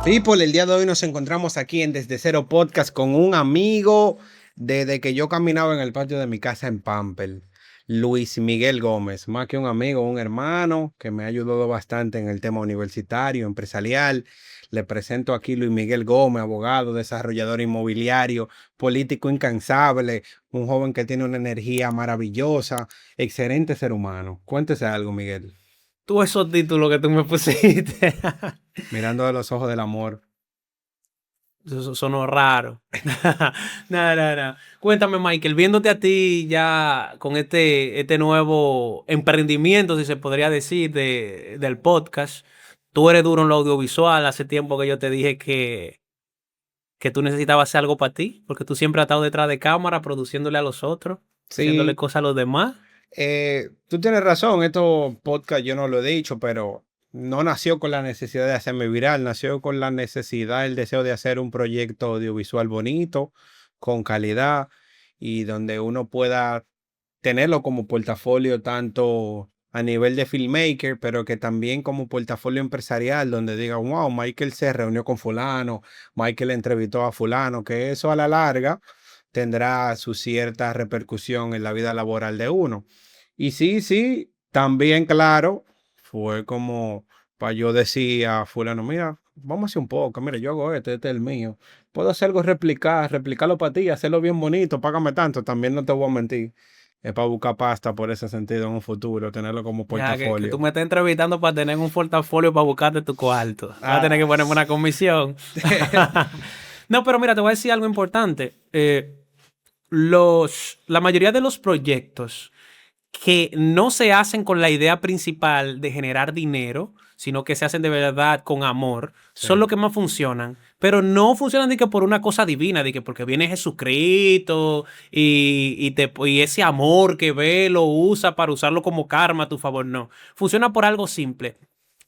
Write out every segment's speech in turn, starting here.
People, el día de hoy nos encontramos aquí en Desde Cero Podcast con un amigo desde que yo caminaba en el patio de mi casa en Pamper, Luis Miguel Gómez, más que un amigo, un hermano que me ha ayudado bastante en el tema universitario, empresarial. Le presento aquí Luis Miguel Gómez, abogado, desarrollador inmobiliario, político incansable, un joven que tiene una energía maravillosa, excelente ser humano. Cuéntese algo, Miguel. Tú esos títulos que tú me pusiste. Mirando a los ojos del amor. Eso sonó raro. No. Cuéntame, Michael, viéndote a ti ya con este nuevo emprendimiento, si se podría decir, del podcast. Tú eres duro en lo audiovisual. Hace tiempo que yo te dije que tú necesitabas hacer algo para ti, porque tú siempre has estado detrás de cámara, produciéndole a los otros, haciéndole Sí. cosas a los demás. Tú tienes razón, esto podcast yo no lo he dicho, pero no nació con la necesidad de hacerme viral, nació con la necesidad, el deseo de hacer un proyecto audiovisual bonito, con calidad y donde uno pueda tenerlo como portafolio tanto a nivel de filmmaker, pero que también como portafolio empresarial, donde diga, wow, Michael se reunió con fulano, Michael entrevistó a fulano, que eso a la larga tendrá su cierta repercusión en la vida laboral de uno. Y sí, también claro, fue como para yo decir a fulano, mira, vamos a hacer un poco, mira, yo hago esto, este es el mío. Puedo hacer algo, replicarlo para ti, hacerlo bien bonito, págame tanto, también no te voy a mentir. Es para buscar pasta por ese sentido en un futuro, tenerlo como Ya, que tú portafolio. me estés entrevistando para tener un portafolio para buscarte tu cuarto. Vas a tener que Ah, ponerme una comisión. No, pero mira, te voy a decir algo importante. La mayoría de los proyectos que no se hacen con la idea principal de generar dinero, sino que se hacen de verdad con amor, son sí. los que más funcionan. Pero no funcionan de que por una cosa divina, de que porque viene Jesucristo y ese amor que ve lo usa para usarlo como karma a tu favor. No. Funciona por algo simple.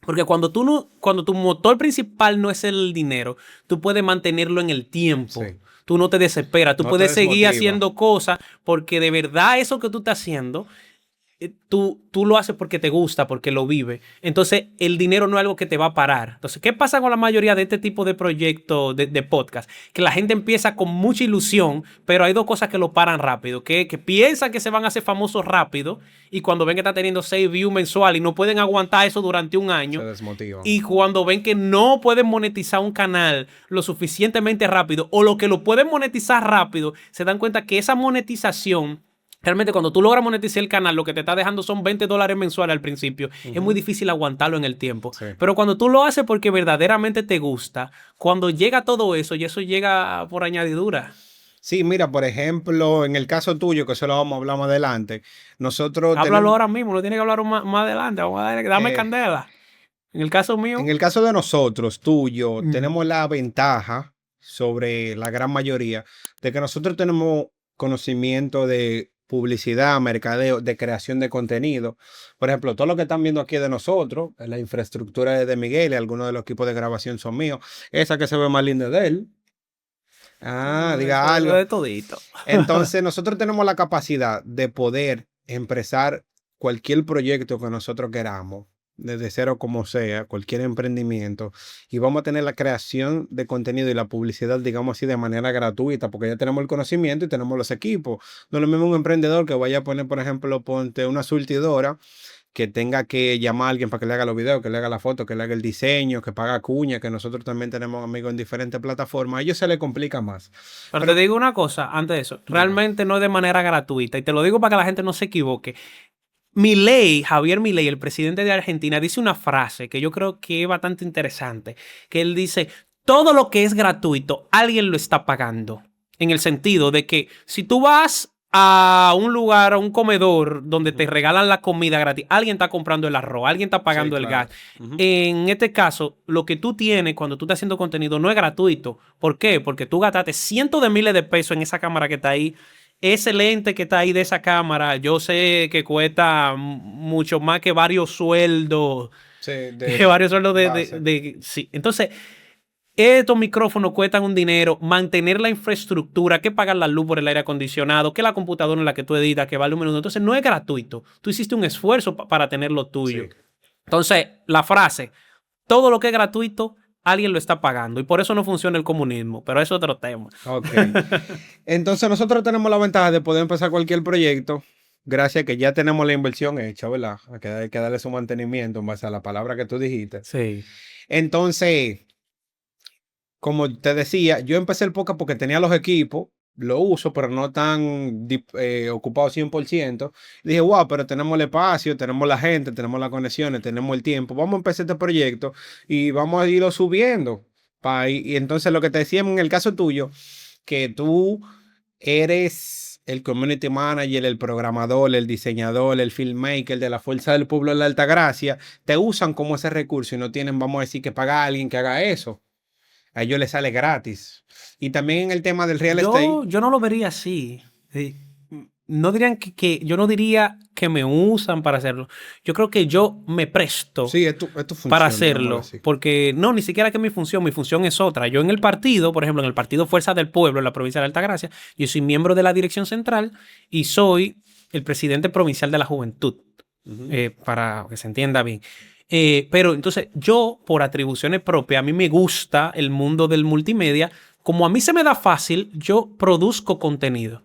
Porque cuando tú no, cuando tu motor principal no es el dinero, tú puedes mantenerlo en el tiempo. Sí, Tú no te desesperas, tú no te puedes seguir desmotiva. haciendo cosas porque de verdad eso que tú estás haciendo tú lo haces porque te gusta, porque lo vives. Entonces, el dinero no es algo que te va a parar. Entonces, ¿qué pasa con la mayoría de este tipo de proyectos de podcast? Que la gente empieza con mucha ilusión, pero hay dos cosas que lo paran rápido. Que piensan que se van a hacer famosos rápido y cuando ven que están teniendo 6 views mensuales y no pueden aguantar eso durante un Se año. desmotivan. Y cuando ven que no pueden monetizar un canal lo suficientemente rápido o lo que lo pueden monetizar rápido, se dan cuenta que esa monetización realmente cuando tú logras monetizar el canal, lo que te está dejando son $20 mensuales al principio. Es muy Ujú. difícil aguantarlo en el tiempo. Sí. Pero cuando tú lo haces porque verdaderamente te gusta, cuando llega todo eso, y eso llega por añadidura. Sí, mira, por ejemplo, en el caso tuyo, que eso lo vamos a hablar más adelante, nosotros Háblalo tenemos, ahora mismo, no tiene que hablar más adelante. Vamos a dame eh, candela. En el caso en mío, el caso de nosotros, tuyo, ujú. tenemos la ventaja sobre la gran mayoría de que nosotros tenemos conocimiento de publicidad, mercadeo, de creación de contenido. Por ejemplo, todo lo que están viendo aquí de nosotros, la infraestructura es de Miguel y algunos de los equipos de grabación son míos. Esa que se ve más linda de él. Ah, diga Eso algo. de todito. Entonces, nosotros tenemos la capacidad de poder empezar cualquier proyecto que nosotros queramos, desde cero como sea, cualquier emprendimiento, y vamos a tener la creación de contenido y la publicidad, digamos así, de manera gratuita, porque ya tenemos el conocimiento y tenemos los equipos. No es lo mismo un emprendedor que vaya a poner, por ejemplo, ponte una surtidora que tenga que llamar a alguien para que le haga los videos, que le haga la foto, que le haga el diseño, que paga cuña, que nosotros también tenemos amigos en diferentes plataformas. A ellos se les complica más. Pero te Pero digo una cosa antes de eso. dime. Realmente no es de manera gratuita. Y te lo digo para que la gente no se equivoque. Milei, Javier Milei, el presidente de Argentina, dice una frase que yo creo que es bastante interesante, que él dice, todo lo que es gratuito, alguien lo está pagando. En el sentido de que si tú vas a un lugar, a un comedor donde te Ujú. regalan la comida gratis, alguien está comprando el arroz, alguien está Sí, pagando el gas. claro. Ujú. En este caso, lo que tú tienes cuando tú estás haciendo contenido no es gratuito. ¿Por qué? Porque tú gastaste cientos de miles de pesos en esa cámara que está ahí. Ese lente que está ahí de esa cámara, yo sé que cuesta mucho más que varios sueldos, Sí, que de varios sueldos base. sí. Entonces, estos micrófonos cuestan un dinero, mantener la infraestructura, que pagar la luz por el aire acondicionado, que la computadora en la que tú editas, que vale un minuto. Entonces, no es gratuito. Tú hiciste un esfuerzo para tener lo tuyo. Sí. Entonces, la frase, todo lo que es gratuito, alguien lo está pagando. Y por eso no funciona el comunismo, pero es otro tema. Ok. Entonces nosotros tenemos la ventaja de poder empezar cualquier proyecto gracias a que ya tenemos la inversión hecha, ¿verdad? Hay que darle su mantenimiento en base a la palabra que tú dijiste. Sí. Entonces, como te decía, yo empecé el podcast porque tenía los equipos, lo uso, pero no tan ocupado 100%. Dije, wow, pero tenemos el espacio, tenemos la gente, tenemos las conexiones, tenemos el tiempo. Vamos a empezar este proyecto y vamos a irlo subiendo. Y entonces lo que te decía en el caso tuyo, que tú eres el community manager, el programador, el diseñador, el filmmaker de la Fuerza del Pueblo de la Altagracia, te usan como ese recurso y no tienen, vamos a decir, que pagar a alguien que haga eso. A ellos les sale gratis. Y también en el tema del real estate. Yo no lo vería así. Sí. No dirían yo no diría que me usan para hacerlo. Yo creo que yo me presto Sí, es tu para función, digámoslo hacerlo. así. Porque no, ni siquiera que mi función es otra. Yo en el partido, por ejemplo, en el Partido Fuerza del Pueblo, en la provincia de Altagracia, yo soy miembro de la dirección central y soy el presidente provincial de la juventud, para que se entienda bien. Pero entonces yo, por atribuciones propias, a mí me gusta el mundo del multimedia. Como a mí se me da fácil, yo produzco contenido.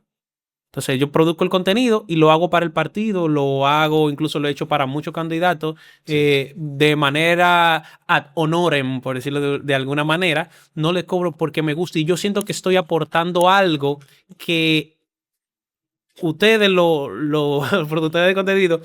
Entonces yo produzco el contenido y lo hago para el partido, lo hago, incluso lo he hecho para muchos candidatos, de manera ad honorem, por decirlo de alguna manera. No le cobro porque me gusta y yo siento que estoy aportando algo que ustedes, los productores de contenido,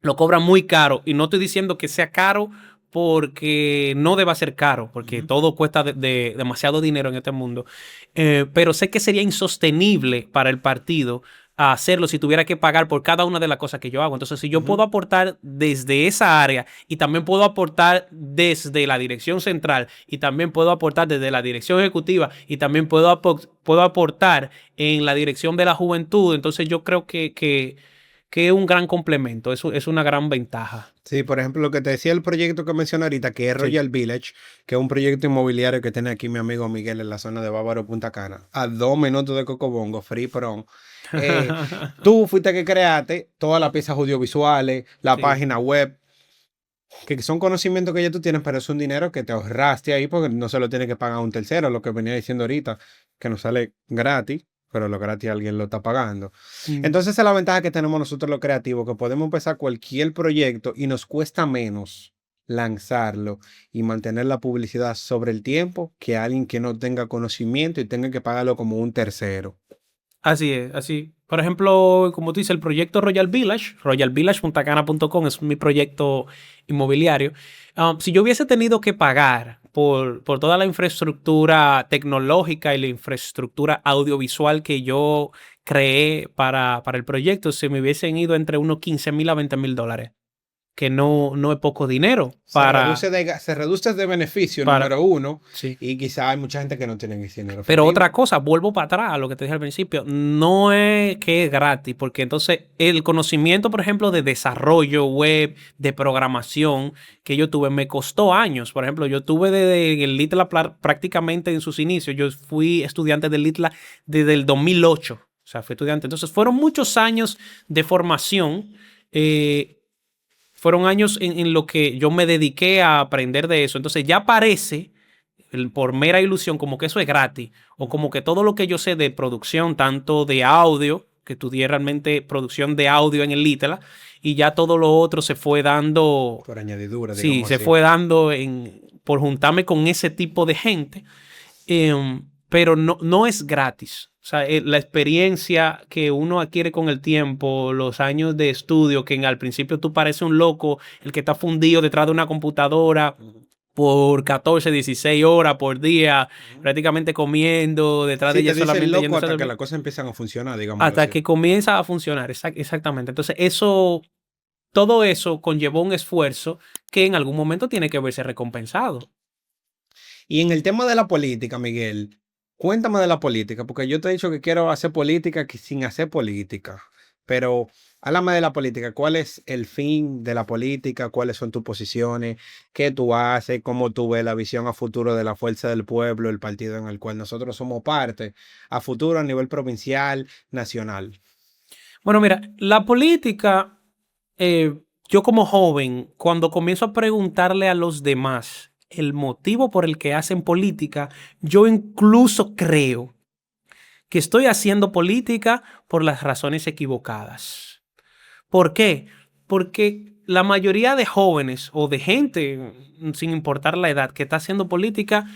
lo cobran muy caro. Y no estoy diciendo que sea caro porque no deba ser caro, porque todo cuesta demasiado dinero en este mundo. Pero sé que sería insostenible para el partido hacerlo si tuviera que pagar por cada una de las cosas que yo hago. Entonces, si yo puedo aportar desde esa área y también puedo aportar desde la dirección central y también puedo aportar desde la dirección ejecutiva y también puedo aportar en la dirección de la juventud, entonces yo creo que es un gran complemento, es una gran ventaja. Sí, por ejemplo, lo que te decía el proyecto que mencioné ahorita, que es Sí. Royal Village, que es un proyecto inmobiliario que tiene aquí mi amigo Miguel en la zona de Bávaro, Punta Cana, a 2 minutos de Cocobongo, free prom. Tú fuiste que creaste todas las piezas audiovisuales, la Sí. página web, que son conocimientos que ya tú tienes, pero es un dinero que te ahorraste ahí porque no se lo tiene que pagar un tercero, lo que venía diciendo ahorita, que nos sale gratis, pero lo gratis alguien lo está pagando. Mm. Entonces esa es la ventaja que tenemos nosotros los creativos, que podemos empezar cualquier proyecto y nos cuesta menos lanzarlo y mantener la publicidad sobre el tiempo que alguien que no tenga conocimiento y tenga que pagarlo como un tercero. Así es, así. Por ejemplo, como tú dices, el proyecto Royal Village, royalvillage.cana.com es mi proyecto inmobiliario. Si yo hubiese tenido que pagar por toda la infraestructura tecnológica y la infraestructura audiovisual que yo creé para el proyecto, se me hubiesen ido entre unos 15,000 a 20,000 dólares, que no es poco dinero Se reduce de beneficio, para, número uno, sí. y quizá hay mucha gente que no tiene ese dinero Pero efectivo. otra cosa, vuelvo para atrás a lo que te dije al principio, no es que es gratis, porque entonces el conocimiento, por ejemplo, de desarrollo web, de programación que yo tuve, me costó años. Por ejemplo, yo tuve desde el Litla prácticamente en sus inicios, yo fui estudiante del Litla desde el 2008, o sea, fui estudiante. Entonces fueron muchos años de formación. Fueron años en lo que yo me dediqué a aprender de eso. Entonces ya parece por mera ilusión, como que eso es gratis, o como que todo lo que yo sé de producción, tanto de audio, que estudié realmente producción de audio en el Litela, y ya todo lo otro se fue dando, Por añadidura, sí, digamos se así. fue dando por juntarme con ese tipo de gente, pero no es gratis. O sea, la experiencia que uno adquiere con el tiempo, los años de estudio, que al principio tú pareces un loco, el que está fundido detrás de una computadora por 14, 16 horas por día, prácticamente comiendo, detrás de Sí, ella te dicen solamente loco yéndose a hasta que dormir, las cosas empiezan a funcionar, digámoslo hasta así. que comienza a funcionar. Exactamente. Entonces, todo eso conllevó un esfuerzo que en algún momento tiene que verse recompensado. Y en el tema de la política, Miguel, cuéntame de la política, porque yo te he dicho que quiero hacer política sin hacer política. Pero háblame de la política. ¿Cuál es el fin de la política? ¿Cuáles son tus posiciones? ¿Qué tú haces? ¿Cómo tú ves la visión a futuro de la Fuerza del Pueblo, el partido en el cual nosotros somos parte, a futuro a nivel provincial, nacional? Bueno, mira, la política, yo como joven, cuando comienzo a preguntarle a los demás el motivo por el que hacen política, yo incluso creo que estoy haciendo política por las razones equivocadas. ¿Por qué? Porque la mayoría de jóvenes o de gente, sin importar la edad, que está haciendo política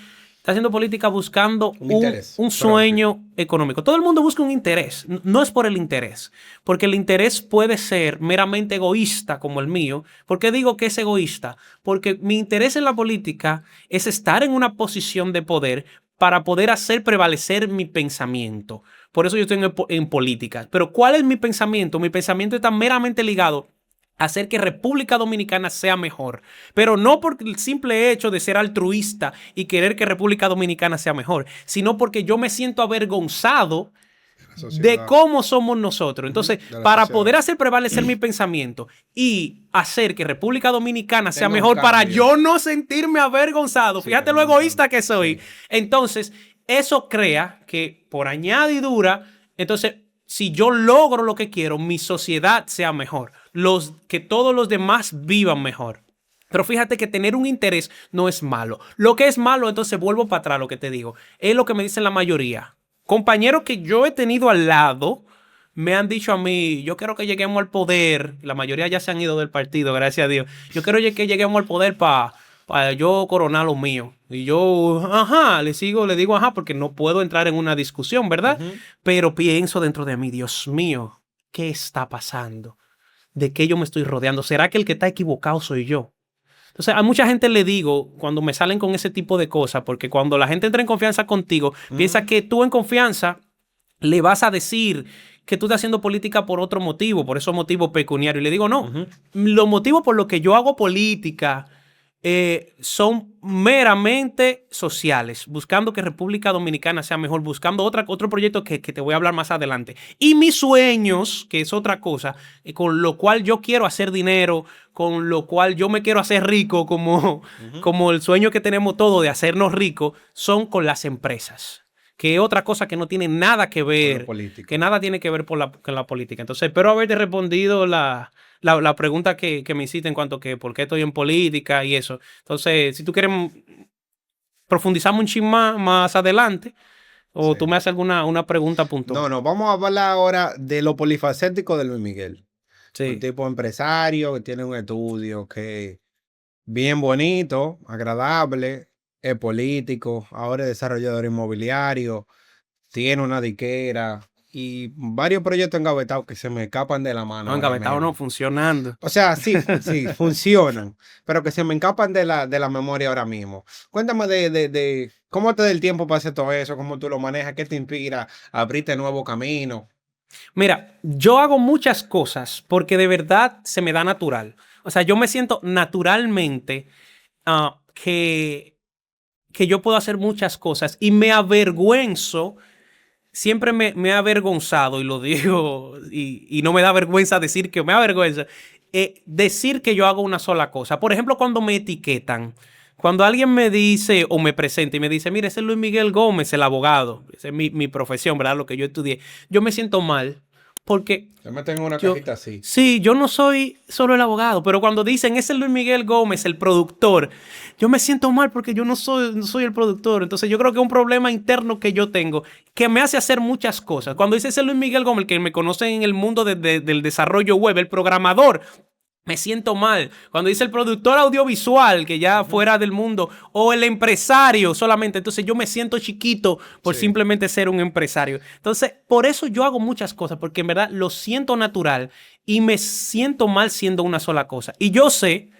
buscando Un interés un propio. sueño económico. Todo el mundo busca un interés, no es por el interés, porque el interés puede ser meramente egoísta como el mío. ¿Por qué digo que es egoísta? Porque mi interés en la política es estar en una posición de poder para poder hacer prevalecer mi pensamiento. Por eso yo estoy en política. Pero ¿cuál es mi pensamiento? Mi pensamiento está meramente ligado a hacer que República Dominicana sea mejor. Pero no por el simple hecho de ser altruista y querer que República Dominicana sea mejor, sino porque yo me siento avergonzado de cómo somos nosotros. Entonces, para poder hacer prevalecer mi pensamiento y hacer que República Dominicana sea mejor, para yo no sentirme avergonzado, fíjate lo egoísta que soy. Entonces, eso crea que por añadidura, entonces, si yo logro lo que quiero, mi sociedad sea mejor, que todos los demás vivan mejor. Pero fíjate que tener un interés no es malo. Lo que es malo, entonces vuelvo para atrás lo que te digo, es lo que me dicen la mayoría. Compañeros que yo he tenido al lado me han dicho a mí, yo quiero que lleguemos al poder. La mayoría ya se han ido del partido, gracias a Dios. Yo quiero que lleguemos al poder para yo coronar lo mío. Y yo, ajá, le digo, ajá, porque no puedo entrar en una discusión, ¿verdad? Pero pienso dentro de mí, Dios mío, ¿qué está pasando? ¿De qué yo me estoy rodeando? ¿Será que el que está equivocado soy yo? Entonces, a mucha gente le digo, cuando me salen con ese tipo de cosas, porque cuando la gente entra en confianza contigo, piensa que tú en confianza le vas a decir que tú estás haciendo política por otro motivo, por esos motivos pecuniarios. Y le digo, no, los motivos por los que yo hago política son meramente sociales, buscando que República Dominicana sea mejor, buscando otro proyecto que te voy a hablar más adelante. Y mis sueños, que es otra cosa, con lo cual yo quiero hacer dinero, con lo cual yo me quiero hacer rico, como el sueño que tenemos todos de hacernos ricos, son con las empresas. Que es otra cosa que no tiene nada que ver, que nada tiene que ver con la política. Entonces, espero haberte respondido la pregunta que me hiciste en cuanto a que por qué estoy en política y eso. Entonces, si tú quieres profundizamos un chisme más adelante, o tú me haces una pregunta puntual. No, vamos a hablar ahora de lo polifacético de Luis Miguel. Sí. Un tipo empresario que tiene un estudio que bien bonito, agradable, es político, ahora es desarrollador inmobiliario, tiene una diquera y varios proyectos engavetados que se me escapan de la mano. No, engavetados no, funcionando. O sea, sí, funcionan, pero que se me escapan de la memoria ahora mismo. Cuéntame de cómo te da el tiempo para hacer todo eso, cómo tú lo manejas, qué te inspira a abrirte nuevo camino. Mira, yo hago muchas cosas porque de verdad se me da natural. O sea, yo me siento naturalmente que yo puedo hacer muchas cosas y me avergüenzo. Siempre me he avergonzado, y lo digo, y no me da vergüenza decir que me avergüenza, decir que yo hago una sola cosa. Por ejemplo, cuando me etiquetan, cuando alguien me dice o me presenta y me dice, mire, ese es Luis Miguel Gómez, el abogado, esa es mi profesión, ¿verdad? Lo que yo estudié. Yo me siento mal porque Se meten en una cajita así. Sí, yo no soy solo el abogado, pero cuando dicen ese es Luis Miguel Gómez, el productor, yo me siento mal porque yo no soy el productor. Entonces yo creo que es un problema interno que yo tengo que me hace hacer muchas cosas. Cuando dice ese es Luis Miguel Gómez, el que me conoce en el mundo del desarrollo web, el programador, me siento mal. Cuando dice el productor audiovisual, que ya fuera del mundo, o el empresario solamente, entonces yo me siento chiquito por simplemente ser un empresario. Entonces, por eso yo hago muchas cosas, porque en verdad lo siento natural y me siento mal siendo una sola cosa. Y yo sé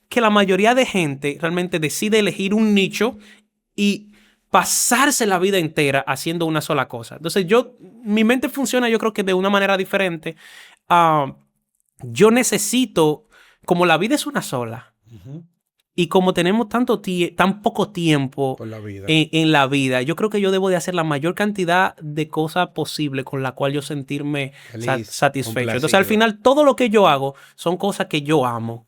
que la mayoría de gente realmente decide elegir un nicho y pasarse la vida entera haciendo una sola cosa. Entonces, mi mente funciona, yo creo que de una manera diferente. Yo necesito, como la vida es una sola, y como tenemos tan poco tiempo en la vida, yo creo que yo debo de hacer la mayor cantidad de cosas posible con la cual yo sentirme satisfecho. Entonces, al final, todo lo que yo hago son cosas que yo amo.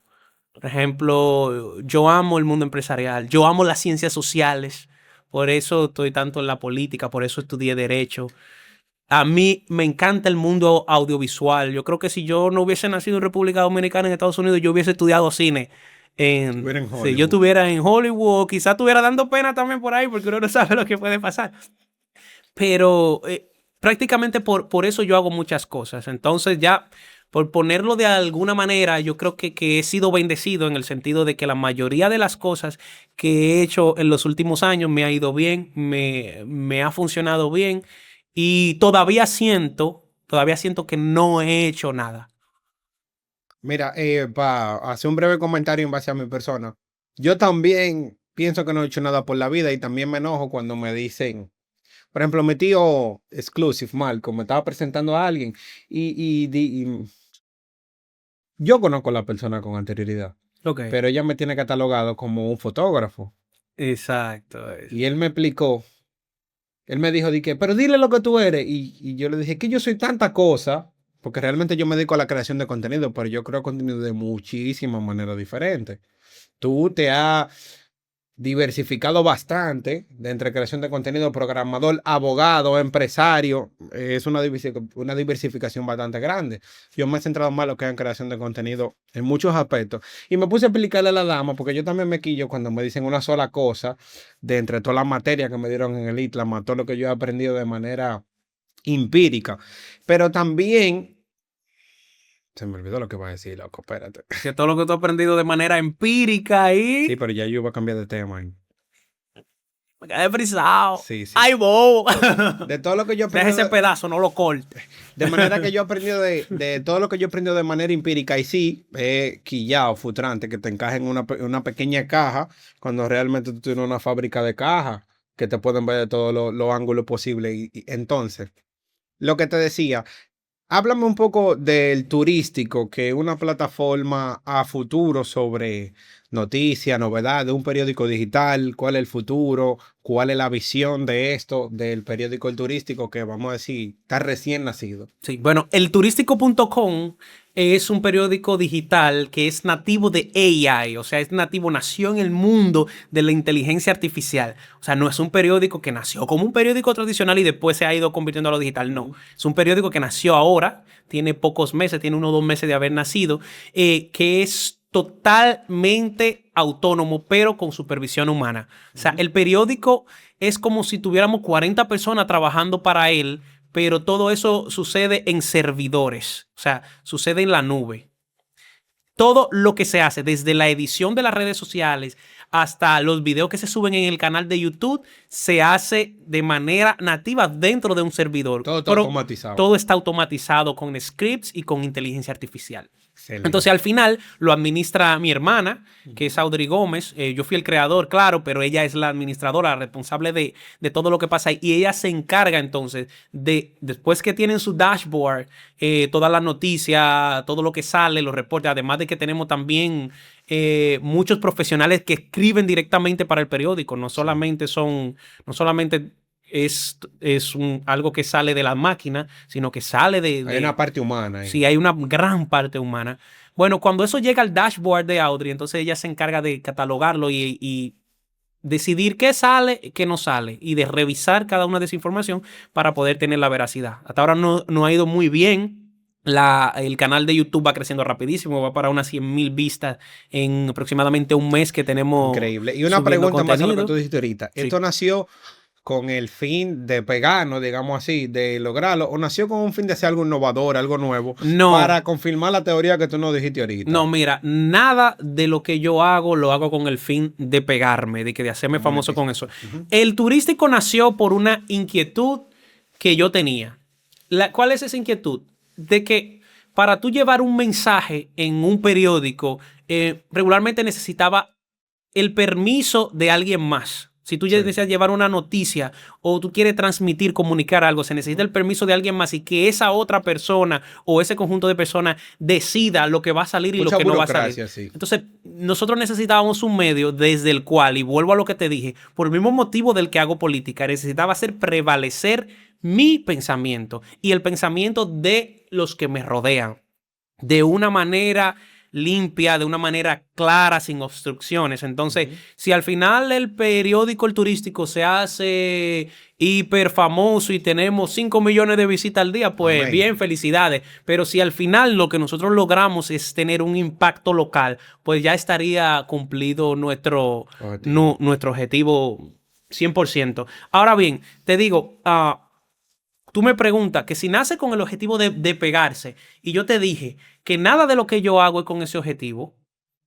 Por ejemplo, yo amo el mundo empresarial, yo amo las ciencias sociales, por eso estoy tanto en la política, por eso estudié Derecho. A mí me encanta el mundo audiovisual. Yo creo que si yo no hubiese nacido en República Dominicana, en Estados Unidos, yo hubiese estudiado cine. Estuviera en si yo Hollywood. estuviera en Hollywood, quizás estuviera dando pena también por ahí, porque uno no sabe lo que puede pasar. Pero prácticamente por eso yo hago muchas cosas. Entonces ya, por ponerlo de alguna manera, yo creo que he sido bendecido en el sentido de que la mayoría de las cosas que he hecho en los últimos años me ha ido bien, me ha funcionado bien y todavía siento que no he hecho nada. Mira, para hacer un breve comentario en base a mi persona, yo también pienso que no he hecho nada por la vida y también me enojo cuando me dicen, por ejemplo, mi tío Exclusive, Marco, me estaba presentando a alguien y yo conozco a la persona con anterioridad, Ok. pero ella me tiene catalogado como un fotógrafo Exacto. y él me explicó, él me dijo, di que, pero dile lo que tú eres y yo le dije que yo soy tanta cosa, porque realmente yo me dedico a la creación de contenido, pero yo creo contenido de muchísimas maneras diferentes. Tú te has diversificado bastante de entre creación de contenido, programador, abogado, empresario. Es una diversificación bastante grande. Yo me he centrado más en lo que es en creación de contenido en muchos aspectos. Y me puse a explicarle a la dama, porque yo también me quillo cuando me dicen una sola cosa de entre todas las materias que me dieron en el ITLAM, todo lo que yo he aprendido de manera empírica. Pero también, se me olvidó lo que iba a decir, loco, espérate. Que todo lo que tú has aprendido de manera empírica Sí, y pero ya yo voy a cambiar de tema. me quedé frisado. Sí, sí. ¡Ay, bobo! De todo lo que yo he Deja aprendido, ese pedazo, no lo corte. de manera que yo he aprendido de todo lo que yo he aprendido de manera empírica y sí, quillado, frustrante, que te encajen en una pequeña caja cuando realmente tú tienes una fábrica de cajas que te pueden ver de todos los ángulos posibles. Y entonces, lo que te decía, háblame un poco del turístico, que es una plataforma a futuro sobre noticias, novedades, de un periódico digital, cuál es el futuro, cuál es la visión de esto, del periódico El Turístico, que vamos a decir, está recién nacido. Sí, bueno, el turístico.com es un periódico digital que es nativo de AI, o sea, nació en el mundo de la inteligencia artificial. O sea, no es un periódico que nació como un periódico tradicional y después se ha ido convirtiendo a lo digital, no. Es un periódico que nació ahora, tiene pocos meses, tiene 1 o 2 meses de haber nacido, que es totalmente autónomo, pero con supervisión humana. O sea, el periódico es como si tuviéramos 40 personas trabajando para él, pero todo eso sucede en servidores, o sea, sucede en la nube. Todo lo que se hace, desde la edición de las redes sociales hasta los videos que se suben en el canal de YouTube, se hace de manera nativa dentro de un servidor. Todo está Pero automatizado. todo está automatizado con scripts y con inteligencia artificial. Excelente. Entonces, al final lo administra mi hermana, que es Audrey Gómez. Yo fui el creador, claro, pero ella es la administradora, responsable de todo lo que pasa ahí. Y ella se encarga entonces de, después que tienen su dashboard, todas las noticias, todo lo que sale, los reportes, además de que tenemos también muchos profesionales que escriben directamente para el periódico. No solamente es algo que sale de la máquina, sino que sale Hay una parte humana ahí. Sí, hay una gran parte humana. Bueno, cuando eso llega al dashboard de Audrey, entonces ella se encarga de catalogarlo y decidir qué sale, qué no sale, y de revisar cada una de esa información para poder tener la veracidad. Hasta ahora no ha ido muy bien. El canal de YouTube va creciendo rapidísimo, va para unas 100,000 vistas en aproximadamente un mes que tenemos. Increíble. Y una subiendo pregunta en base a lo que contenido. tú dijiste ahorita. Sí. ¿Esto nació con el fin de pegarnos, digamos así, de lograrlo, o nació con un fin de hacer algo innovador, algo nuevo, No. para confirmar la teoría que tú nos dijiste ahorita? No, mira, nada de lo que yo hago lo hago con el fin de pegarme, de hacerme famoso con eso. El turístico nació por una inquietud que yo tenía. ¿Cuál es esa inquietud? De que para tú llevar un mensaje en un periódico, regularmente necesitaba el permiso de alguien más. Si tú deseas llevar una noticia o tú quieres transmitir, comunicar algo, se necesita el permiso de alguien más y que esa otra persona o ese conjunto de personas decida lo que va a salir y Mucha lo que no va a salir. sí. Entonces, nosotros necesitábamos un medio desde el cual, y vuelvo a lo que te dije, por el mismo motivo del que hago política, necesitaba hacer prevalecer mi pensamiento y el pensamiento de los que me rodean de una manera limpia, de una manera clara, sin obstrucciones. Entonces, Ujú. si al final el periódico El Turístico se hace hiper famoso y tenemos 5 millones de visitas al día, pues Amén. bien, felicidades. Pero si al final lo que nosotros logramos es tener un impacto local, pues ya estaría cumplido Objetivo. nuestro objetivo 100%. Ahora bien, te digo, tú me preguntas que si nace con el objetivo de pegarse y yo te dije que nada de lo que yo hago es con ese objetivo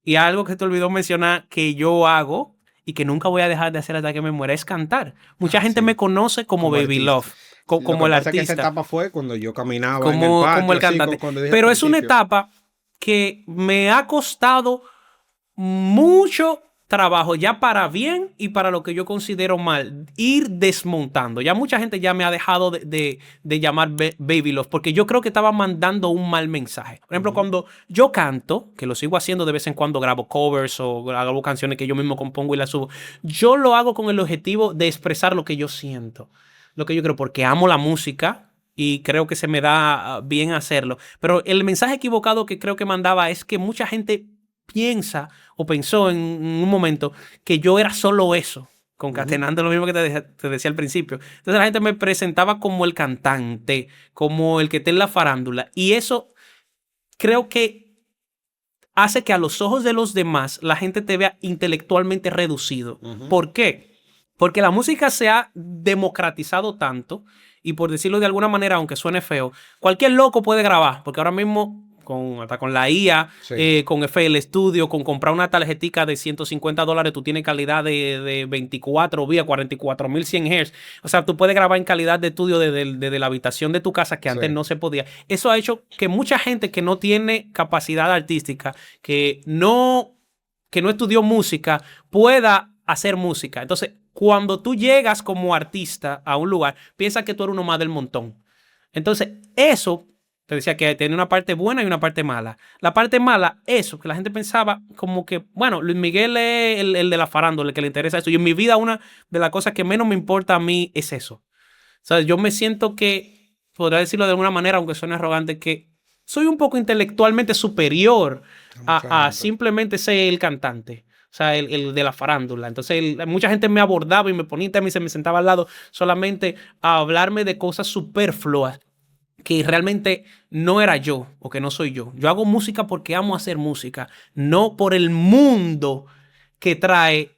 y algo que te olvidó mencionar que yo hago y que nunca voy a dejar de hacer hasta que me muera es cantar. Mucha gente me Sí, conoce como como Baby artista. Love, Lo como que el pasa es que esa artista, etapa fue cuando yo caminaba en el como patio, el así cantante. cuando dije al Pero es una principio. etapa que me ha costado mucho trabajo, ya para bien y para lo que yo considero mal, ir desmontando. Ya mucha gente ya me ha dejado de llamar Baby Love, porque yo creo que estaba mandando un mal mensaje. Por ejemplo, Ujú. cuando yo canto, que lo sigo haciendo de vez en cuando, grabo covers o grabo canciones que yo mismo compongo y las subo, yo lo hago con el objetivo de expresar lo que yo siento, lo que yo creo, porque amo la música. Y creo que se me da bien hacerlo. Pero el mensaje equivocado que creo que mandaba es que mucha gente piensa o pensó en un momento que yo era solo eso, Ujú. concatenando lo mismo que te decía al principio. Entonces la gente me presentaba como el cantante, como el que está en la farándula. Y eso creo que hace que a los ojos de los demás la gente te vea intelectualmente reducido. Ujú. ¿Por qué? Porque la música se ha democratizado tanto y por decirlo de alguna manera, aunque suene feo, cualquier loco puede grabar, porque ahora mismo hasta con la IA, Sí. con FL Studio, con comprar una tarjetica de $150, tú tienes calidad de 24 vía 44.100 Hz. O sea, tú puedes grabar en calidad de estudio desde la habitación de tu casa, que antes Sí. no se podía. Eso ha hecho que mucha gente que no tiene capacidad artística, que no estudió música, pueda hacer música. Entonces, cuando tú llegas como artista a un lugar, piensa que tú eres uno más del montón. Entonces, eso, te decía que tiene una parte buena y una parte mala. La parte mala, eso, que la gente pensaba como que, bueno, Luis Miguel es el de la farándula, el que le interesa eso. Y en mi vida una de las cosas que menos me importa a mí es eso. O sea, yo me siento que, podría decirlo de alguna manera, aunque suene arrogante, que soy un poco intelectualmente superior A mucha a gente. simplemente ser el cantante. O sea, el de la farándula. Entonces, mucha gente me abordaba y me ponía a mí, se me sentaba al lado solamente a hablarme de cosas superfluas que realmente no era yo o que no soy yo. Yo hago música porque amo hacer música, no por el mundo que trae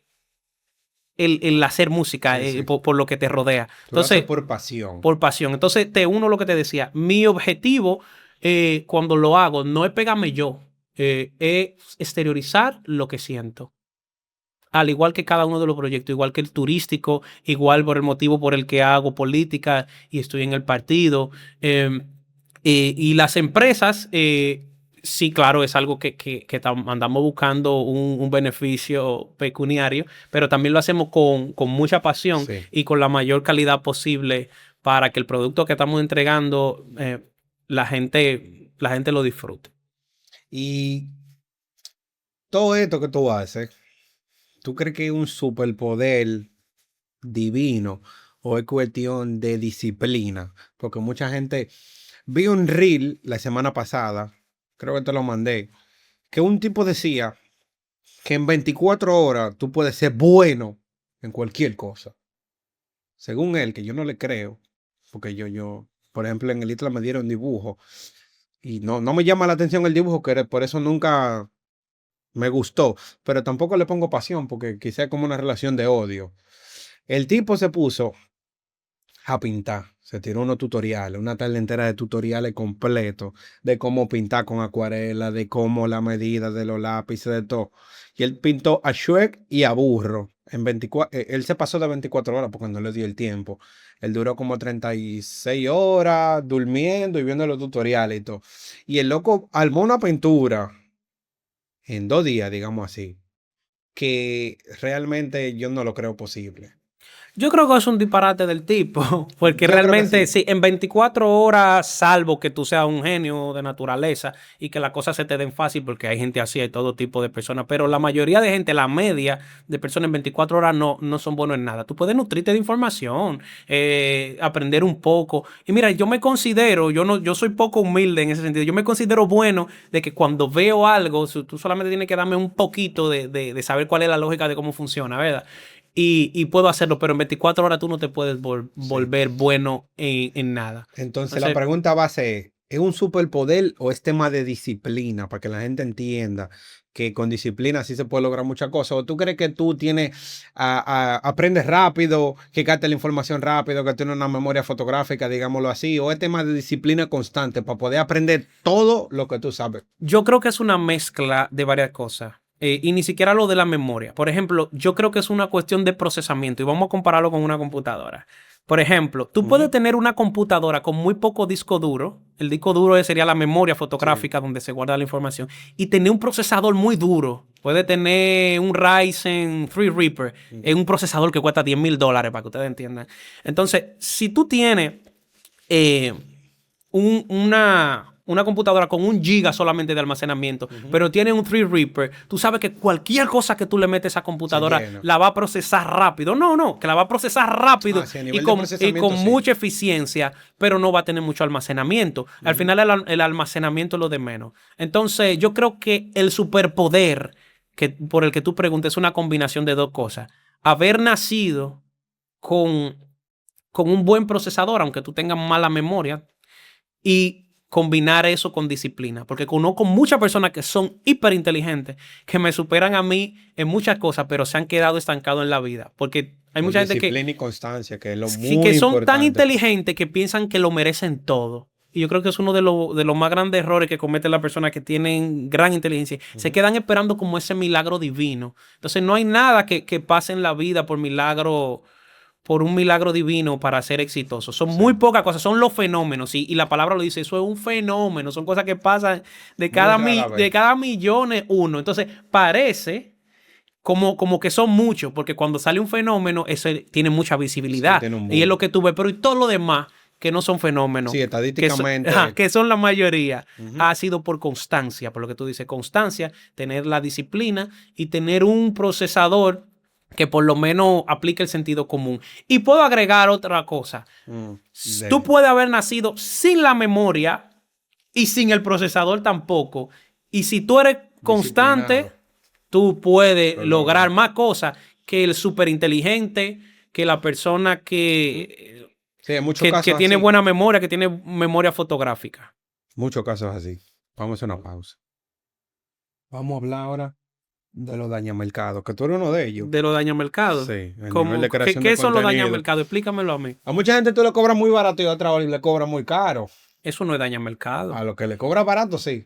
el hacer música, Sí, sí. por lo que te rodea. Tú lo haces Entonces, por pasión. por pasión. Entonces, te uno lo que te decía. Mi objetivo cuando lo hago no es pegarme yo, es exteriorizar lo que siento. Al igual que cada uno de los proyectos, igual que el turístico, igual por el motivo por el que hago política y estoy en el partido. eh, y las empresas, sí, claro, es algo que andamos buscando un beneficio pecuniario, pero también lo hacemos con mucha pasión Sí. y con la mayor calidad posible para que el producto que estamos entregando, la gente lo disfrute. Y todo esto que tú haces, ¿tú crees que es un superpoder divino o es cuestión de disciplina? Porque mucha gente, vi un reel la semana pasada, creo que te lo mandé, que un tipo decía que en 24 horas tú puedes ser bueno en cualquier cosa. Según él, que yo no le creo, porque por ejemplo, en el ITLA me dieron dibujo y no me llama la atención el dibujo, que por eso nunca me gustó, pero tampoco le pongo pasión, porque quizá es como una relación de odio. El tipo se puso a pintar. Se tiró unos tutoriales, una tarde entera de tutoriales completos de cómo pintar con acuarela, de cómo la medida de los lápices, de todo. Y él pintó a Shrek y a Burro. En 24, él se pasó de 24 horas porque no le dio el tiempo. Él duró como 36 horas durmiendo y viendo los tutoriales y todo. Y el loco armó una pintura en 2 días, digamos así, que realmente yo no lo creo posible. Yo creo que es un disparate del tipo, porque Yo creo que realmente sí. sí, en 24 horas, salvo que tú seas un genio de naturaleza y que las cosas se te den fácil, porque hay gente así, hay todo tipo de personas, pero la mayoría de gente, la media de personas en 24 horas no son buenos en nada. Tú puedes nutrirte de información, aprender un poco. Y mira, yo me considero, yo soy poco humilde en ese sentido, yo me considero bueno de que cuando veo algo, tú solamente tienes que darme un poquito de saber cuál es la lógica de cómo funciona, ¿verdad? Y puedo hacerlo, pero en 24 horas tú no te puedes Sí. volver bueno en nada. Entonces la Entonces, pregunta base es un superpoder o es tema de disciplina? Para que la gente entienda que con disciplina sí se puede lograr muchas cosas. ¿O tú crees que tú tienes, aprendes rápido, que captas la información rápido, que tienes una memoria fotográfica, digámoslo así? ¿O es tema de disciplina constante para poder aprender todo lo que tú sabes? yo creo que es una mezcla de varias cosas. Y ni siquiera lo de la memoria. Por ejemplo, yo creo que es una cuestión de procesamiento y vamos a compararlo con una computadora. Por ejemplo, tú puedes Ujú. tener una computadora con muy poco disco duro. El disco duro sería la memoria Sí. fotográfica donde se guarda la información. Y tener un procesador muy duro. Puede tener un Ryzen 3 Reaper. Es un procesador que cuesta $10,000 para que ustedes entiendan. Entonces, si tú tienes eh, una computadora con 1 GB solamente de almacenamiento, Ujú. pero tiene un Threadripper, tú sabes que cualquier cosa que tú le metes a esa Se computadora llena. la va a procesar rápido. No, que la va a procesar rápido Ah, sí, a y nivel de con procesamiento, sí. mucha eficiencia, pero no va a tener mucho almacenamiento. Al Ujú. final el almacenamiento es lo de menos. Entonces, yo creo que el superpoder por el que tú preguntes es una combinación de dos cosas. Haber nacido con, con un buen procesador, aunque tú tengas mala memoria, y combinar eso con disciplina, porque conozco muchas personas que son hiper inteligentes, que me superan a mí en muchas cosas, pero se han quedado estancados en la vida, porque hay Por mucha gente disciplina y constancia, que es lo que muy son tan importante. inteligentes que piensan que lo merecen todo. Y yo creo que es uno de los más grandes errores que cometen las personas que tienen gran inteligencia. Se Ujú. quedan esperando como ese milagro divino. Entonces no hay nada que pase en la vida por un milagro divino para ser exitoso. Son muy Sí, pocas cosas, son los fenómenos, y la palabra lo dice, eso es un fenómeno, son cosas que pasan muy rara de vez. cada millones uno. Entonces, parece como que son muchos, porque cuando sale un fenómeno, eso tiene mucha Sí, visibilidad, tiene un y es lo boom. que tú ves, pero y todo lo demás que no son fenómenos, Sí, estadísticamente. que son la mayoría, Ujú. ha sido por constancia, por lo que tú dices, constancia, tener la disciplina y tener un procesador que por lo menos aplique el sentido común. Y puedo agregar otra cosa. Mm, Tú dele. puedes haber nacido sin la memoria y sin el procesador tampoco. Y si tú eres constante, Disciplinado. tú puedes Lo lograr logra. más cosas que el superinteligente, que la persona Ujú. Sí, hay muchos que casos tiene así. buena memoria, que tiene memoria fotográfica. Muchos casos así. Vamos a hacer una pausa. Vamos a hablar ahora de los dañamercados, que tú eres uno de ellos. De los dañamercados. Sí, el nivel de creación de ¿Qué son los contenido. dañamercados? Explícamelo a mí. A mucha gente tú le cobras muy barato y a otra le cobra muy caro. Eso no es dañamercado. A lo que le cobra barato, sí.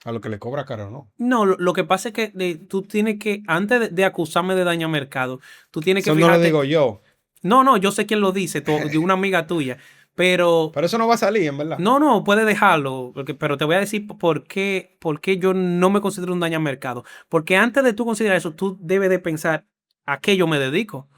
A lo que le cobra caro, no. No, lo que pasa es que tú tienes que, antes de acusarme de dañamercado, tú tienes que Eso no lo fijarte. digo yo. No, yo sé quién lo dice, de una amiga tuya, pero Pero eso no va a salir, en verdad. no, puedes dejarlo, pero te voy a decir por qué yo no me considero un dañamercado. Porque antes de tú considerar eso, tú debes de pensar a qué yo me dedico.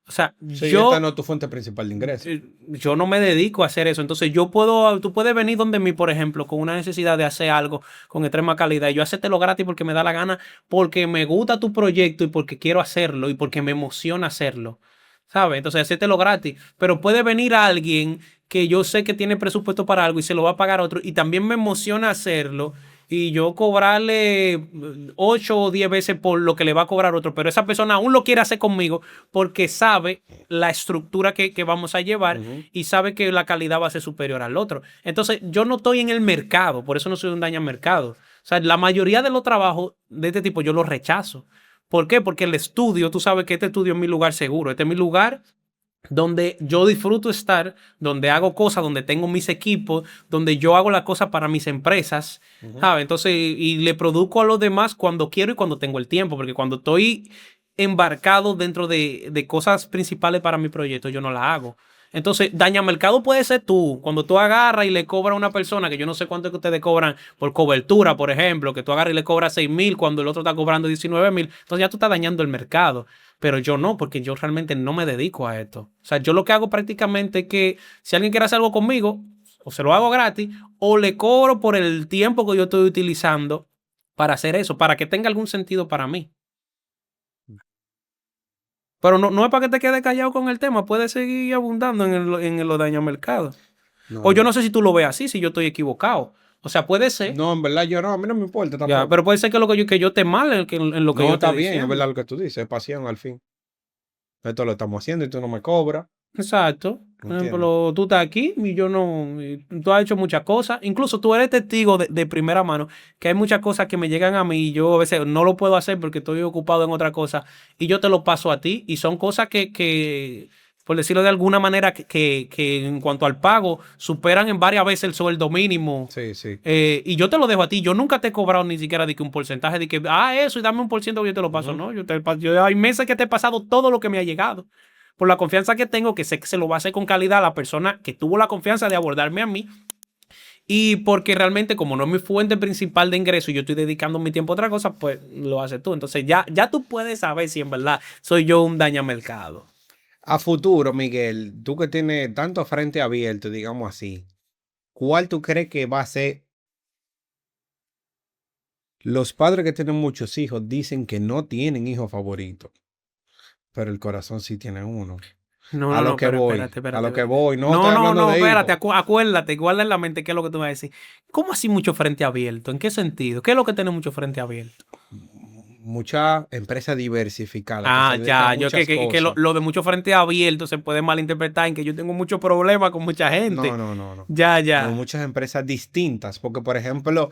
O sea, Sí, esta no es tu fuente principal de ingreso. yo no me dedico a hacer eso. Entonces, tú puedes venir donde mí, por ejemplo, con una necesidad de hacer algo con extrema calidad y yo hacértelo gratis porque me da la gana, porque me gusta tu proyecto y porque quiero hacerlo y porque me emociona hacerlo. ¿Sabes? Entonces, hacértelo gratis. Pero puede venir alguien que yo sé que tiene presupuesto para algo y se lo va a pagar a otro y también me emociona hacerlo y yo cobrarle 8 o 10 veces por lo que le va a cobrar otro, pero esa persona aún lo quiere hacer conmigo porque sabe la estructura que vamos a llevar Ujú. y sabe que la calidad va a ser superior al otro. Entonces, yo no estoy en el mercado, por eso no soy un daño al mercado. O sea, la mayoría de los trabajos de este tipo yo los rechazo. ¿Por qué? Porque el estudio, tú sabes que este estudio es mi lugar seguro, este es mi lugar donde yo disfruto estar, donde hago cosas, donde tengo mis equipos, donde yo hago las cosas para mis empresas, Ujú. ¿sabes? Entonces, y le produzco a los demás cuando quiero y cuando tengo el tiempo, porque cuando estoy embarcado dentro de cosas principales para mi proyecto, yo no la hago. Entonces, dañamercado puede ser tú. Cuando tú agarras y le cobras a una persona, que yo no sé cuánto es que ustedes cobran por cobertura, por ejemplo, que tú agarras y le cobras 6,000 cuando el otro está cobrando 19,000, entonces ya tú estás dañando el mercado. Pero yo no, porque yo realmente no me dedico a esto. O sea, yo lo que hago prácticamente es que si alguien quiere hacer algo conmigo, o se lo hago gratis, o le cobro por el tiempo que yo estoy utilizando para hacer eso, para que tenga algún sentido para mí. Pero no es para que te quedes callado con el tema, puedes seguir abundando en los daños mercado. O yo No, no sé si tú lo ves así, si yo estoy equivocado. O sea, puede ser, no, en verdad yo no, a mí no me importa ya, tampoco. pero puede ser que, que yo esté mal en lo que No, yo está estoy bien, es diciendo. verdad lo que tú dices, es pasión al fin. Esto lo estamos haciendo y tú no me cobras, Exacto. Por ¿entiendes? ejemplo, tú estás aquí y yo no. Y tú has hecho muchas cosas. Incluso tú eres testigo de primera mano que hay muchas cosas que me llegan a mí y yo a veces no lo puedo hacer porque estoy ocupado en otra cosa y yo te lo paso a ti. Y son cosas que por decirlo de alguna manera, que en cuanto al pago superan en varias veces el sueldo mínimo. Sí, sí. Y yo te lo dejo a ti. Yo nunca te he cobrado ni siquiera de que un porcentaje de que, eso y dame un por ciento que yo te lo paso. Ujú. No, hay meses que te he pasado todo lo que me ha llegado por la confianza que tengo, que sé que se lo va a hacer con calidad a la persona que tuvo la confianza de abordarme a mí. Y porque realmente, como no es mi fuente principal de ingreso y yo estoy dedicando mi tiempo a otra cosa, pues lo haces tú. Entonces ya tú puedes saber si en verdad soy yo un dañamercado. A futuro, Miguel, tú que tienes tanto frente abierto, digamos así, ¿cuál tú crees que va a ser? Los padres que tienen muchos hijos dicen que no tienen hijo favorito, pero el corazón sí tiene uno. A lo que Pero voy, espérate, a espérate, lo que espérate. voy, no No, estoy no, hablando no, de espérate, hijos. acuérdate, guarda en la mente qué es lo que tú vas a decir. ¿Cómo así mucho frente abierto? ¿En qué sentido? ¿Qué es lo que tiene mucho frente abierto? Mucha empresa diversificada que Ah, se dedica a ya, yo muchas que cosas. lo de mucho frente abierto se puede malinterpretar en que yo tengo muchos problemas con mucha gente. No, no, no, no. Ya, No, ya. muchas empresas distintas, porque por ejemplo,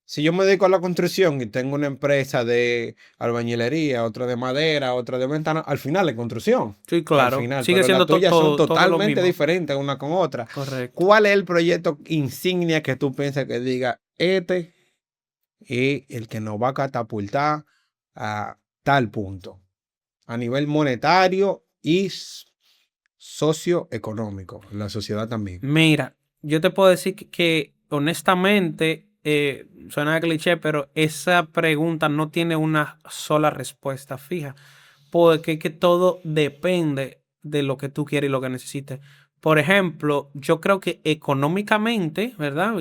si yo me dedico a la construcción y tengo una empresa de albañilería, otra de madera, otra de ventana, al final es construcción, Sí, al claro. final, Sigue pero las siendo tuyas son todo lo totalmente mismo. diferentes una con otra. Correcto. ¿Cuál es el proyecto insignia que tú piensas que diga, este es el que nos va a catapultar a tal punto, a nivel monetario y socioeconómico, la sociedad también? Mira, yo te puedo decir que, honestamente, suena cliché, pero esa pregunta no tiene una sola respuesta fija, porque es que todo depende de lo que tú quieres y lo que necesites. Por ejemplo, yo creo que económicamente, ¿verdad?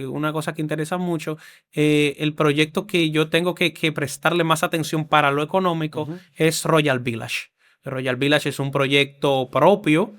Una cosa que interesa mucho, el proyecto que yo tengo que prestarle más atención para lo económico Ujú. es Royal Village. Royal Village es un proyecto propio,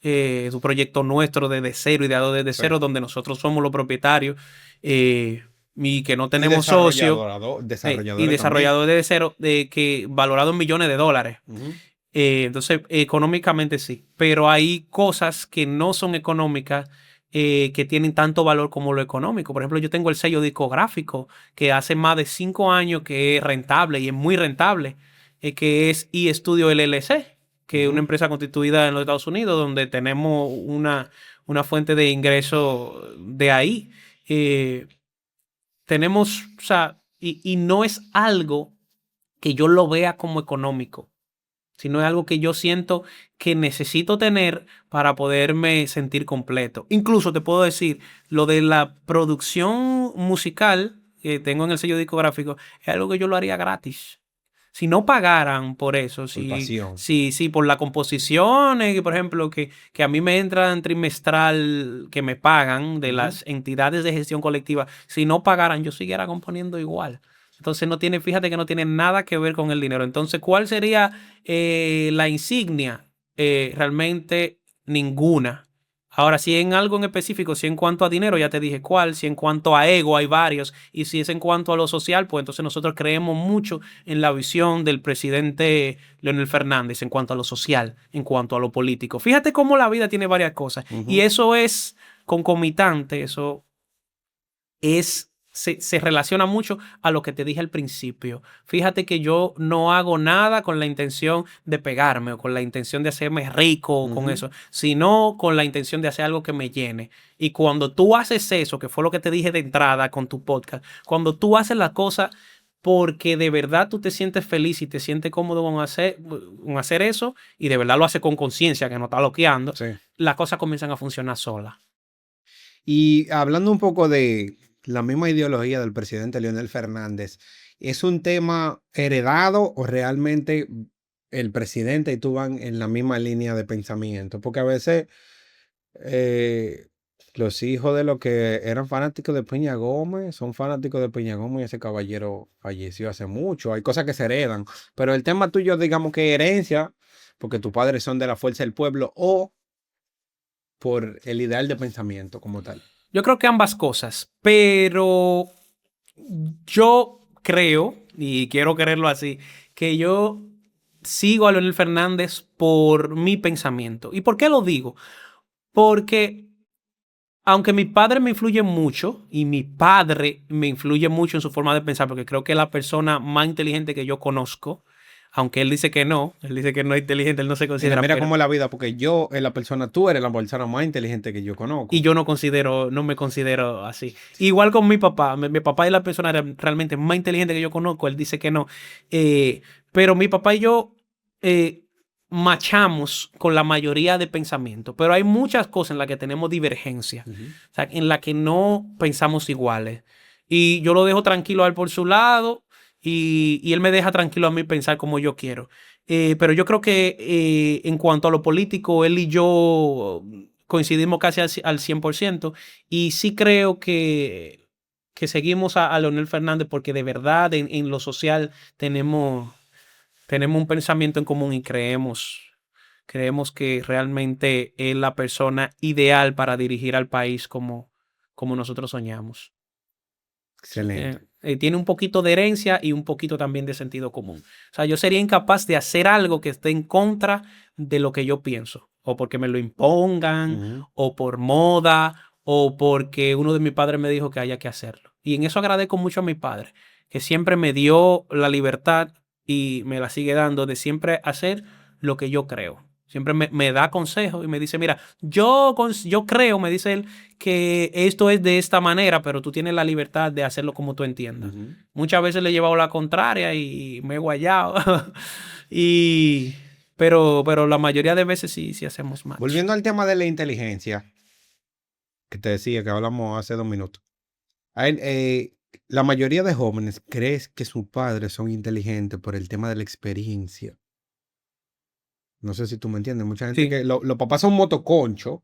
es un proyecto nuestro desde cero, ideado desde Sí. cero, donde nosotros somos los propietarios y que no Y tenemos socios y desarrolladores también. desarrolladores desde cero, que valorado en millones de dólares. Ujú. Entonces, económicamente sí, pero hay cosas que no son económicas, que tienen tanto valor como lo económico. Por ejemplo, yo tengo el sello discográfico que hace más de 5 años que es rentable y es muy rentable, que es eStudio LLC, que es una Ujú. empresa constituida en los Estados Unidos donde tenemos una fuente de ingreso de ahí. Eh, tenemos, o sea, y no es algo que yo lo vea como económico, sino es algo que yo siento que necesito tener para poderme sentir completo. Incluso te puedo decir, lo de la producción musical que tengo en el sello discográfico es algo que yo lo haría gratis. Si no pagaran por eso, Por pasión. si por la composición, por ejemplo, que a mí me entran trimestral que me pagan de Ujú. las entidades de gestión colectiva, si no pagaran, yo siguiera componiendo igual. Entonces fíjate que no tiene nada que ver con el dinero. Entonces, ¿cuál sería la insignia? Realmente ninguna. Ahora, si en algo en específico, si en cuanto a dinero, ya te dije cuál, si en cuanto a ego hay varios, y si es en cuanto a lo social, pues entonces nosotros creemos mucho en la visión del presidente Leonel Fernández en cuanto a lo social, en cuanto a lo político. Fíjate cómo la vida tiene varias cosas, y Ujú. eso es concomitante, eso se relaciona mucho a lo que te dije al principio. Fíjate que yo no hago nada con la intención de pegarme o con la intención de hacerme rico con Ujú. eso, sino con la intención de hacer algo que me llene. Y cuando tú haces eso, que fue lo que te dije de entrada con tu podcast, cuando tú haces la cosa porque de verdad tú te sientes feliz y te sientes cómodo con hacer eso, y de verdad lo haces con conciencia, que no está loqueando, Sí. las cosas comienzan a funcionar solas. Y hablando un poco de la misma ideología del presidente Leonel Fernández, ¿es un tema heredado o realmente el presidente y tú van en la misma línea de pensamiento? Porque a veces eh, los hijos de los que eran fanáticos de Peña Gómez son fanáticos de Peña Gómez y ese caballero falleció hace mucho. Hay cosas que se heredan, pero el tema tuyo, digamos que herencia, porque tus padres son de la fuerza del pueblo o por el ideal de pensamiento como tal. Yo creo que ambas cosas, pero yo creo, y quiero creerlo así, que yo sigo a Leonel Fernández por mi pensamiento. ¿Y por qué lo digo? Porque aunque mi padre me influye mucho y mi padre me influye mucho en su forma de pensar, porque creo que es la persona más inteligente que yo conozco, aunque él dice que no es inteligente, él no se Mira, considera, mira pero, cómo es la vida, porque yo, la persona, tú eres la persona más inteligente que yo y conozco. yo no me considero así. Igual con mi papá, mi papá es la persona realmente más inteligente que yo conozco, él dice que no. Pero mi papá y yo eh, machamos con la mayoría de pensamientos, pero hay muchas cosas en las que tenemos divergencia, Ujú. o sea, en las que no pensamos iguales. Y yo lo dejo tranquilo a él por su lado y él me deja tranquilo a mí pensar como yo quiero. Pero yo creo que en cuanto a lo político, él y yo coincidimos casi al 100% y sí creo que seguimos a Leonel Fernández porque de verdad en lo social tenemos un pensamiento en común y creemos que realmente es la persona ideal para dirigir al país como nosotros soñamos. Excelente. Tiene un poquito de herencia y un poquito también de sentido común. O sea, yo sería incapaz de hacer algo que esté en contra de lo que yo pienso, o porque me lo impongan, Ujú. o por moda, o porque uno de mis padres me dijo que haya que hacerlo. Y en eso agradezco mucho a mi padre, que siempre me dio la libertad y me la sigue dando de siempre hacer lo que yo creo. Siempre me da consejos y me dice, mira, yo creo, me dice él, que esto es de esta manera, pero tú tienes la libertad de hacerlo como tú entiendas. Ujú. Muchas veces le he llevado la contraria y me he guayado. y, pero la mayoría de veces sí hacemos match. Volviendo al tema de la inteligencia, que te decía que hablamos hace 2 minutos. La mayoría de jóvenes creen que sus padres son inteligentes por el tema de la experiencia. No sé si tú me entiendes. Mucha gente Sí. que los papás son motoconchos,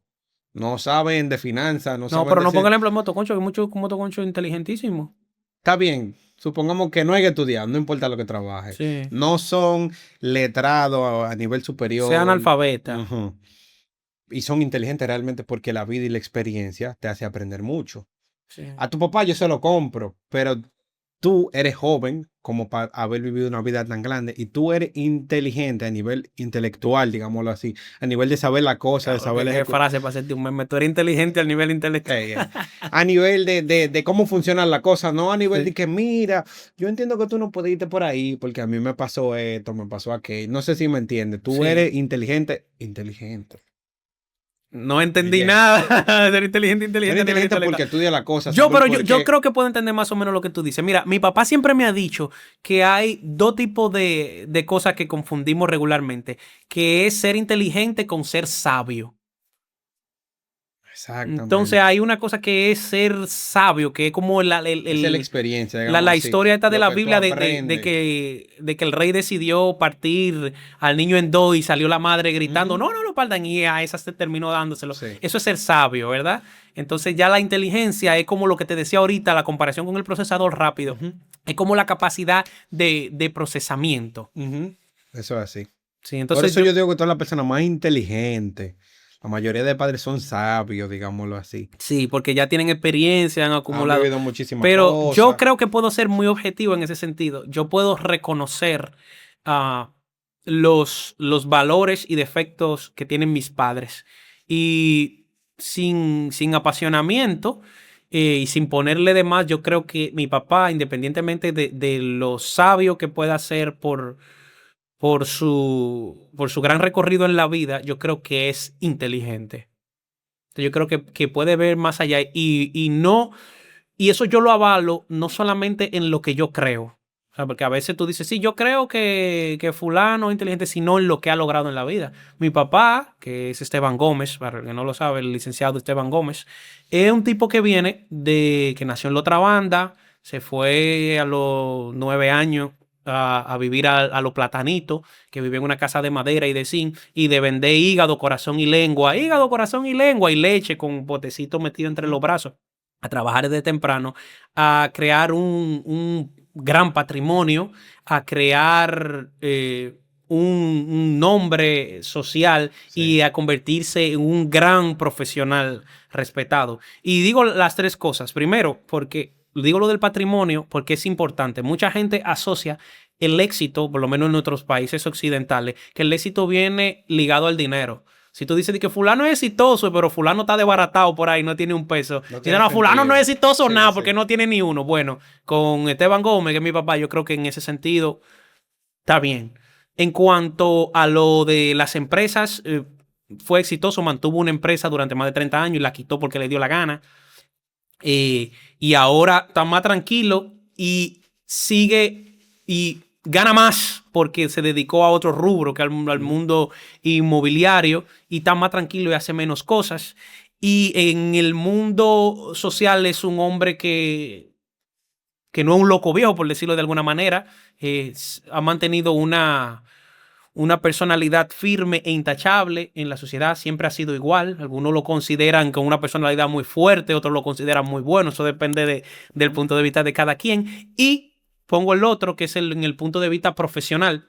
no saben de finanzas, no No, saben pero de no ponga ser. el ejemplo de Motoconcho, que hay muchos Motoconcho inteligentísimos. Está bien, supongamos que no hay que estudiar, no importa lo que trabaje. Sí. No son letrados a nivel Sea superior. analfabeta. Ujú. Y son inteligentes realmente porque la vida y la experiencia te hace aprender mucho. Sí. A tu papá yo se lo compro, pero tú eres joven como para haber vivido una vida tan grande y tú eres inteligente a nivel intelectual, digámoslo así, a nivel de saber la cosa, de Diablo, saber qué ejecutar. frase para hacerte un meme. Tú eres inteligente al nivel intelectual. A nivel de cómo funcionan las cosas, no a nivel de Sí. que, mira, yo entiendo que tú no puedes irte por ahí porque a mí me pasó esto, me pasó aquello. No sé si me entiendes. Tú Sí. eres inteligente, inteligente. No entendí Bien. nada. Ser inteligente, No eres inteligente a nivel inteligente porque intelectual. estudia la cosa, Yo, sabe el pero por yo qué. creo que puedo entender más o menos lo que tú dices. Mira, mi papá siempre me ha dicho que hay dos tipos de cosas que confundimos regularmente, que es ser inteligente con ser sabio. Entonces Exactamente. hay una cosa que es ser sabio, que es como Esa es la experiencia, digamos la así. historia esta de Lo la que tú Biblia aprendes. de que el rey decidió partir al niño en dos y salió la madre gritando, Ujú. no lo partan y a esa se terminó dándoselo. Sí. Eso es ser sabio, ¿verdad? Entonces ya la inteligencia es como lo que te decía ahorita, la comparación con el procesador rápido. Ujú. Es como la capacidad de procesamiento. Ujú. Eso es así. Sí, Por entonces eso yo digo que tú eres la persona más inteligente. La mayoría de padres son sabios, digámoslo así. sí, porque ya tienen experiencia, han Han acumulado. vivido muchísimas Pero yo cosas. creo que puedo ser muy objetivo en ese sentido. Yo puedo reconocer ah, los valores y defectos que tienen mis padres. Y sin apasionamiento y sin ponerle de más, yo creo que mi papá, independientemente de lo sabio que pueda ser por su gran recorrido en la vida, yo creo que es inteligente. Yo creo que puede ver más allá y no, y eso yo lo avalo no solamente en lo que yo creo. O sea, porque a veces tú dices, sí, yo creo que fulano es inteligente, sino en lo que ha logrado en la vida. Mi papá, que es Esteban Gómez, para el que no lo sabe, el licenciado Esteban Gómez, es un tipo que viene que nació en la otra banda, se fue a los 9 años a vivir a los platanitos, que vive en una casa de madera y de zinc, y de vender hígado, corazón y leche con botecito metido entre los brazos, a trabajar desde temprano, a crear un gran patrimonio, a crear un nombre social y Sí. a convertirse en un gran profesional respetado. Y digo las tres cosas. Primero, porque digo lo del patrimonio, porque es importante. Mucha gente asocia el éxito, por lo menos en nuestros países occidentales, que el éxito viene ligado al dinero. Si tú dices de que fulano es exitoso, pero fulano está desbaratado por ahí, no tiene un peso. No Dicen, tiene no, fulano no es sentido. exitoso Sí, nada porque sí. no tiene ni uno. Bueno, con Esteban Gómez, que es mi papá, yo creo que en ese sentido está bien. En cuanto a lo de las empresas, fue exitoso, mantuvo una empresa durante más de 30 años y la quitó porque le dio la gana. Y ahora está más tranquilo y sigue y gana más porque se dedicó a otro rubro que al Ujú. mundo inmobiliario y está más tranquilo y hace menos cosas. Y en el mundo social es un hombre que no es un loco viejo, por decirlo de alguna manera. Ha mantenido una personalidad firme e intachable en la sociedad, siempre ha sido igual. Algunos lo consideran con una personalidad muy fuerte, otros lo consideran muy bueno. Eso depende del punto de vista de cada quien. Y pongo el otro, que es en el punto de vista profesional.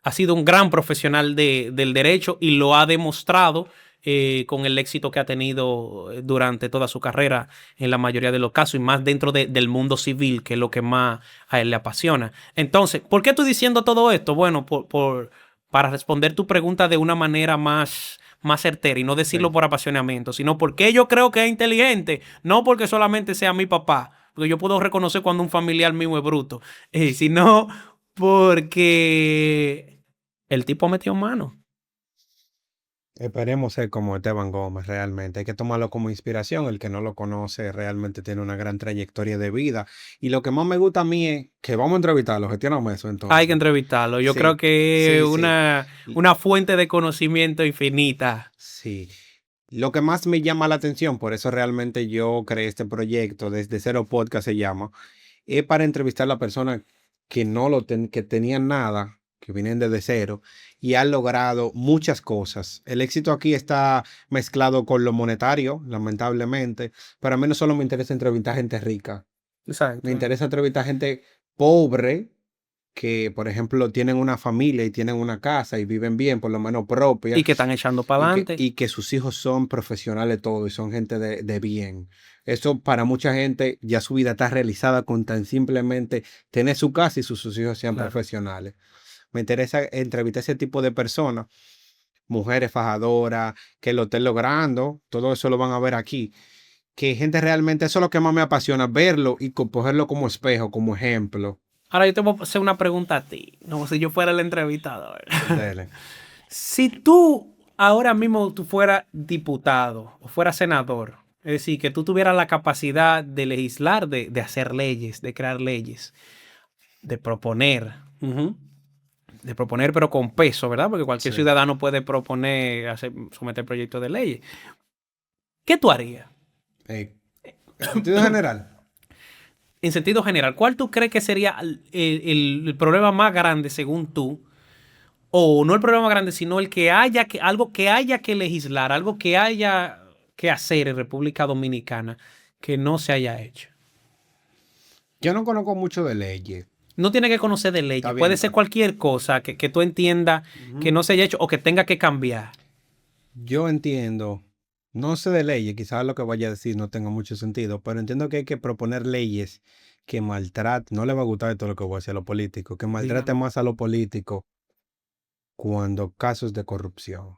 Ha sido un gran profesional del derecho y lo ha demostrado con el éxito que ha tenido durante toda su carrera en la mayoría de los casos y más dentro del mundo civil, que es lo que más a él le apasiona. Entonces, ¿por qué estoy diciendo todo esto? Bueno, para responder tu pregunta de una manera más certera y no decirlo Sí. por apasionamiento, sino porque yo creo que es inteligente, no porque solamente sea mi papá, porque yo puedo reconocer cuando un familiar mío es bruto, sino porque el tipo metió mano. Esperemos ser como Esteban Gómez realmente. Hay que tomarlo como inspiración. El que no lo conoce realmente tiene una gran trayectoria de vida. Y lo que más me gusta a mí es que vamos a entrevistarlo. Gestionamos eso Hay que entonces. entrevistarlo. Yo creo Sí, que es sí, sí. Y- una fuente de conocimiento infinita. Sí. Lo que más me llama la atención, por eso realmente yo creé este proyecto, Desde Cero Podcast se llama, es para entrevistar a la persona que no que tenían nada, que vienen desde cero y han logrado muchas cosas. El éxito aquí está mezclado con lo monetario, lamentablemente, pero a mí no solo me interesa entrevistar gente rica, me Exacto. interesa entrevistar gente pobre que, por ejemplo, tienen una familia y tienen una casa y viven bien, por lo menos propia, Y que están echando para adelante. y que sus hijos son profesionales todos y son gente de bien. Eso para mucha gente ya su vida está realizada con tan simplemente tener su casa y sus hijos sean Claro. profesionales. Me interesa entrevistar a ese tipo de personas, mujeres fajadoras, que lo estén logrando, todo eso lo van a ver aquí. Que gente realmente, eso es lo que más me apasiona, verlo y cogerlo como espejo, como ejemplo. Ahora yo te voy a hacer una pregunta a ti, como si yo fuera el entrevistador. Dele. Si tú ahora mismo tú fueras diputado o fueras senador, es decir, que tú tuvieras la capacidad de legislar, de hacer leyes, de crear leyes, de proponer, de proponer pero con peso, ¿verdad? Porque cualquier Sí. ciudadano puede proponer, someter proyectos de leyes. ¿Qué tú harías? En sentido general. En sentido general, ¿cuál tú crees que sería el problema más grande según tú? O no el problema más grande, sino el que haya algo que haya que legislar, algo que haya que hacer en República Dominicana que no se haya hecho. Yo no conozco mucho de leyes. No tiene que conocer de Está leyes, puede bien. ser cualquier cosa que tú entiendas que Ujú. no se haya hecho o que tenga que cambiar. Yo entiendo, no sé de leyes, quizás lo que vaya a decir no tenga mucho sentido, pero entiendo que hay que proponer leyes que maltraten, no le va a gustar todo lo que voy a decir a los políticos, que maltraten Dígame. más a los políticos cuando casos de corrupción.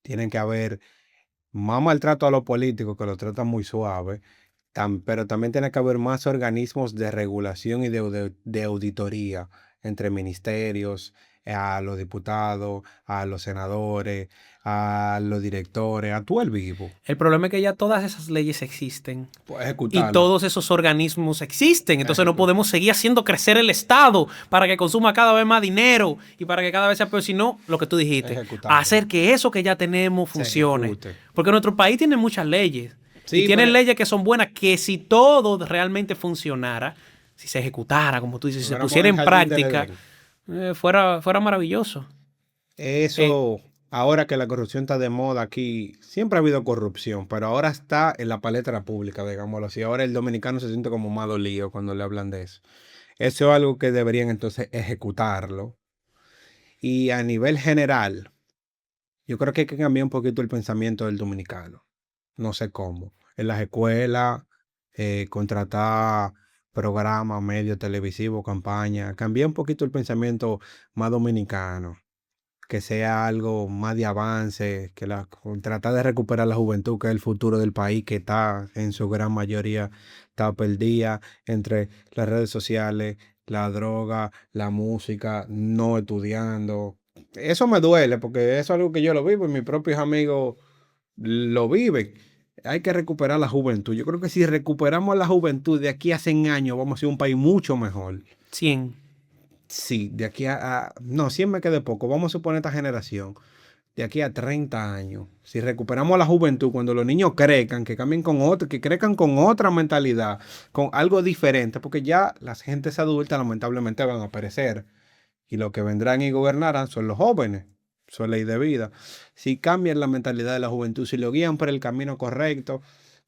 Tienen que haber más maltrato a los políticos que lo tratan muy suave, pero también tiene que haber más organismos de regulación y de auditoría entre ministerios, a los diputados, a los senadores, a los directores, a todo el vivo. El problema es que ya todas esas leyes existen Pues y ejecutarlo. todos esos organismos existen. Entonces no podemos seguir haciendo crecer el Estado para que consuma cada vez más dinero y para que cada vez sea peor, sino lo que tú dijiste, Ejecutarlo. hacer que eso que ya tenemos Se funcione. ejecute. Porque nuestro país tiene muchas leyes. Sí, y tienen pero- leyes que son buenas, que si todo realmente funcionara, si se ejecutara, como tú dices, si se Fuéramos pusiera el en jardín del práctica, Edén. fuera maravilloso. Eso, ahora que la corrupción está de moda aquí, siempre ha habido corrupción, pero ahora está en la palestra pública, digámoslo así. Ahora el dominicano se siente como más dolido cuando le hablan de eso. Eso es algo que deberían entonces ejecutarlo. Y a nivel general, yo creo que hay que cambiar un poquito el pensamiento del dominicano. No sé cómo. En las escuelas, contratar programas, medios televisivos, campañas, cambiar un poquito el pensamiento más dominicano, que sea algo más de avance, tratar de recuperar la juventud, que es el futuro del país, que está en su gran mayoría, está perdida entre las redes sociales, la droga, la música, no estudiando. Eso me duele, porque eso es algo que yo lo vivo y mis propios amigos lo viven. Hay que recuperar la juventud. Yo creo que si recuperamos la juventud de aquí a 100 años, vamos a ser un país mucho mejor. 100. Sí, de aquí no, 100 me quedé poco. Vamos a suponer esta generación. De aquí a 30 años. Si recuperamos la juventud, cuando los niños crezcan, que cambien con otro, que crezcan con otra mentalidad, con algo diferente, porque ya las gentes adultas lamentablemente van a perecer. Y los que vendrán y gobernarán son los jóvenes. Eso es ley de vida. Si cambian la mentalidad de la juventud, si lo guían por el camino correcto,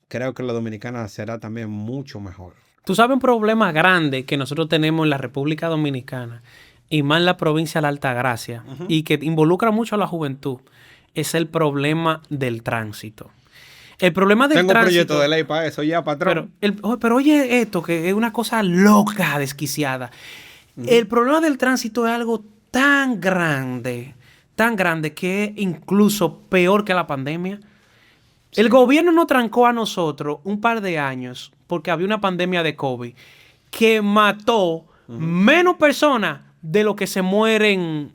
creo que la dominicana será también mucho mejor. Tú sabes un problema grande que nosotros tenemos en la República Dominicana y más en la provincia de la Altagracia y que involucra mucho a la juventud, es el problema del tránsito. El problema del Tengo un tránsito... proyecto de ley para eso ya, patrón. Pero oye esto, que es una cosa loca, desquiciada. El problema del tránsito es algo tan grande que es incluso peor que la pandemia. El gobierno nos trancó a nosotros un par de años porque había una pandemia de COVID que mató menos personas de lo que se mueren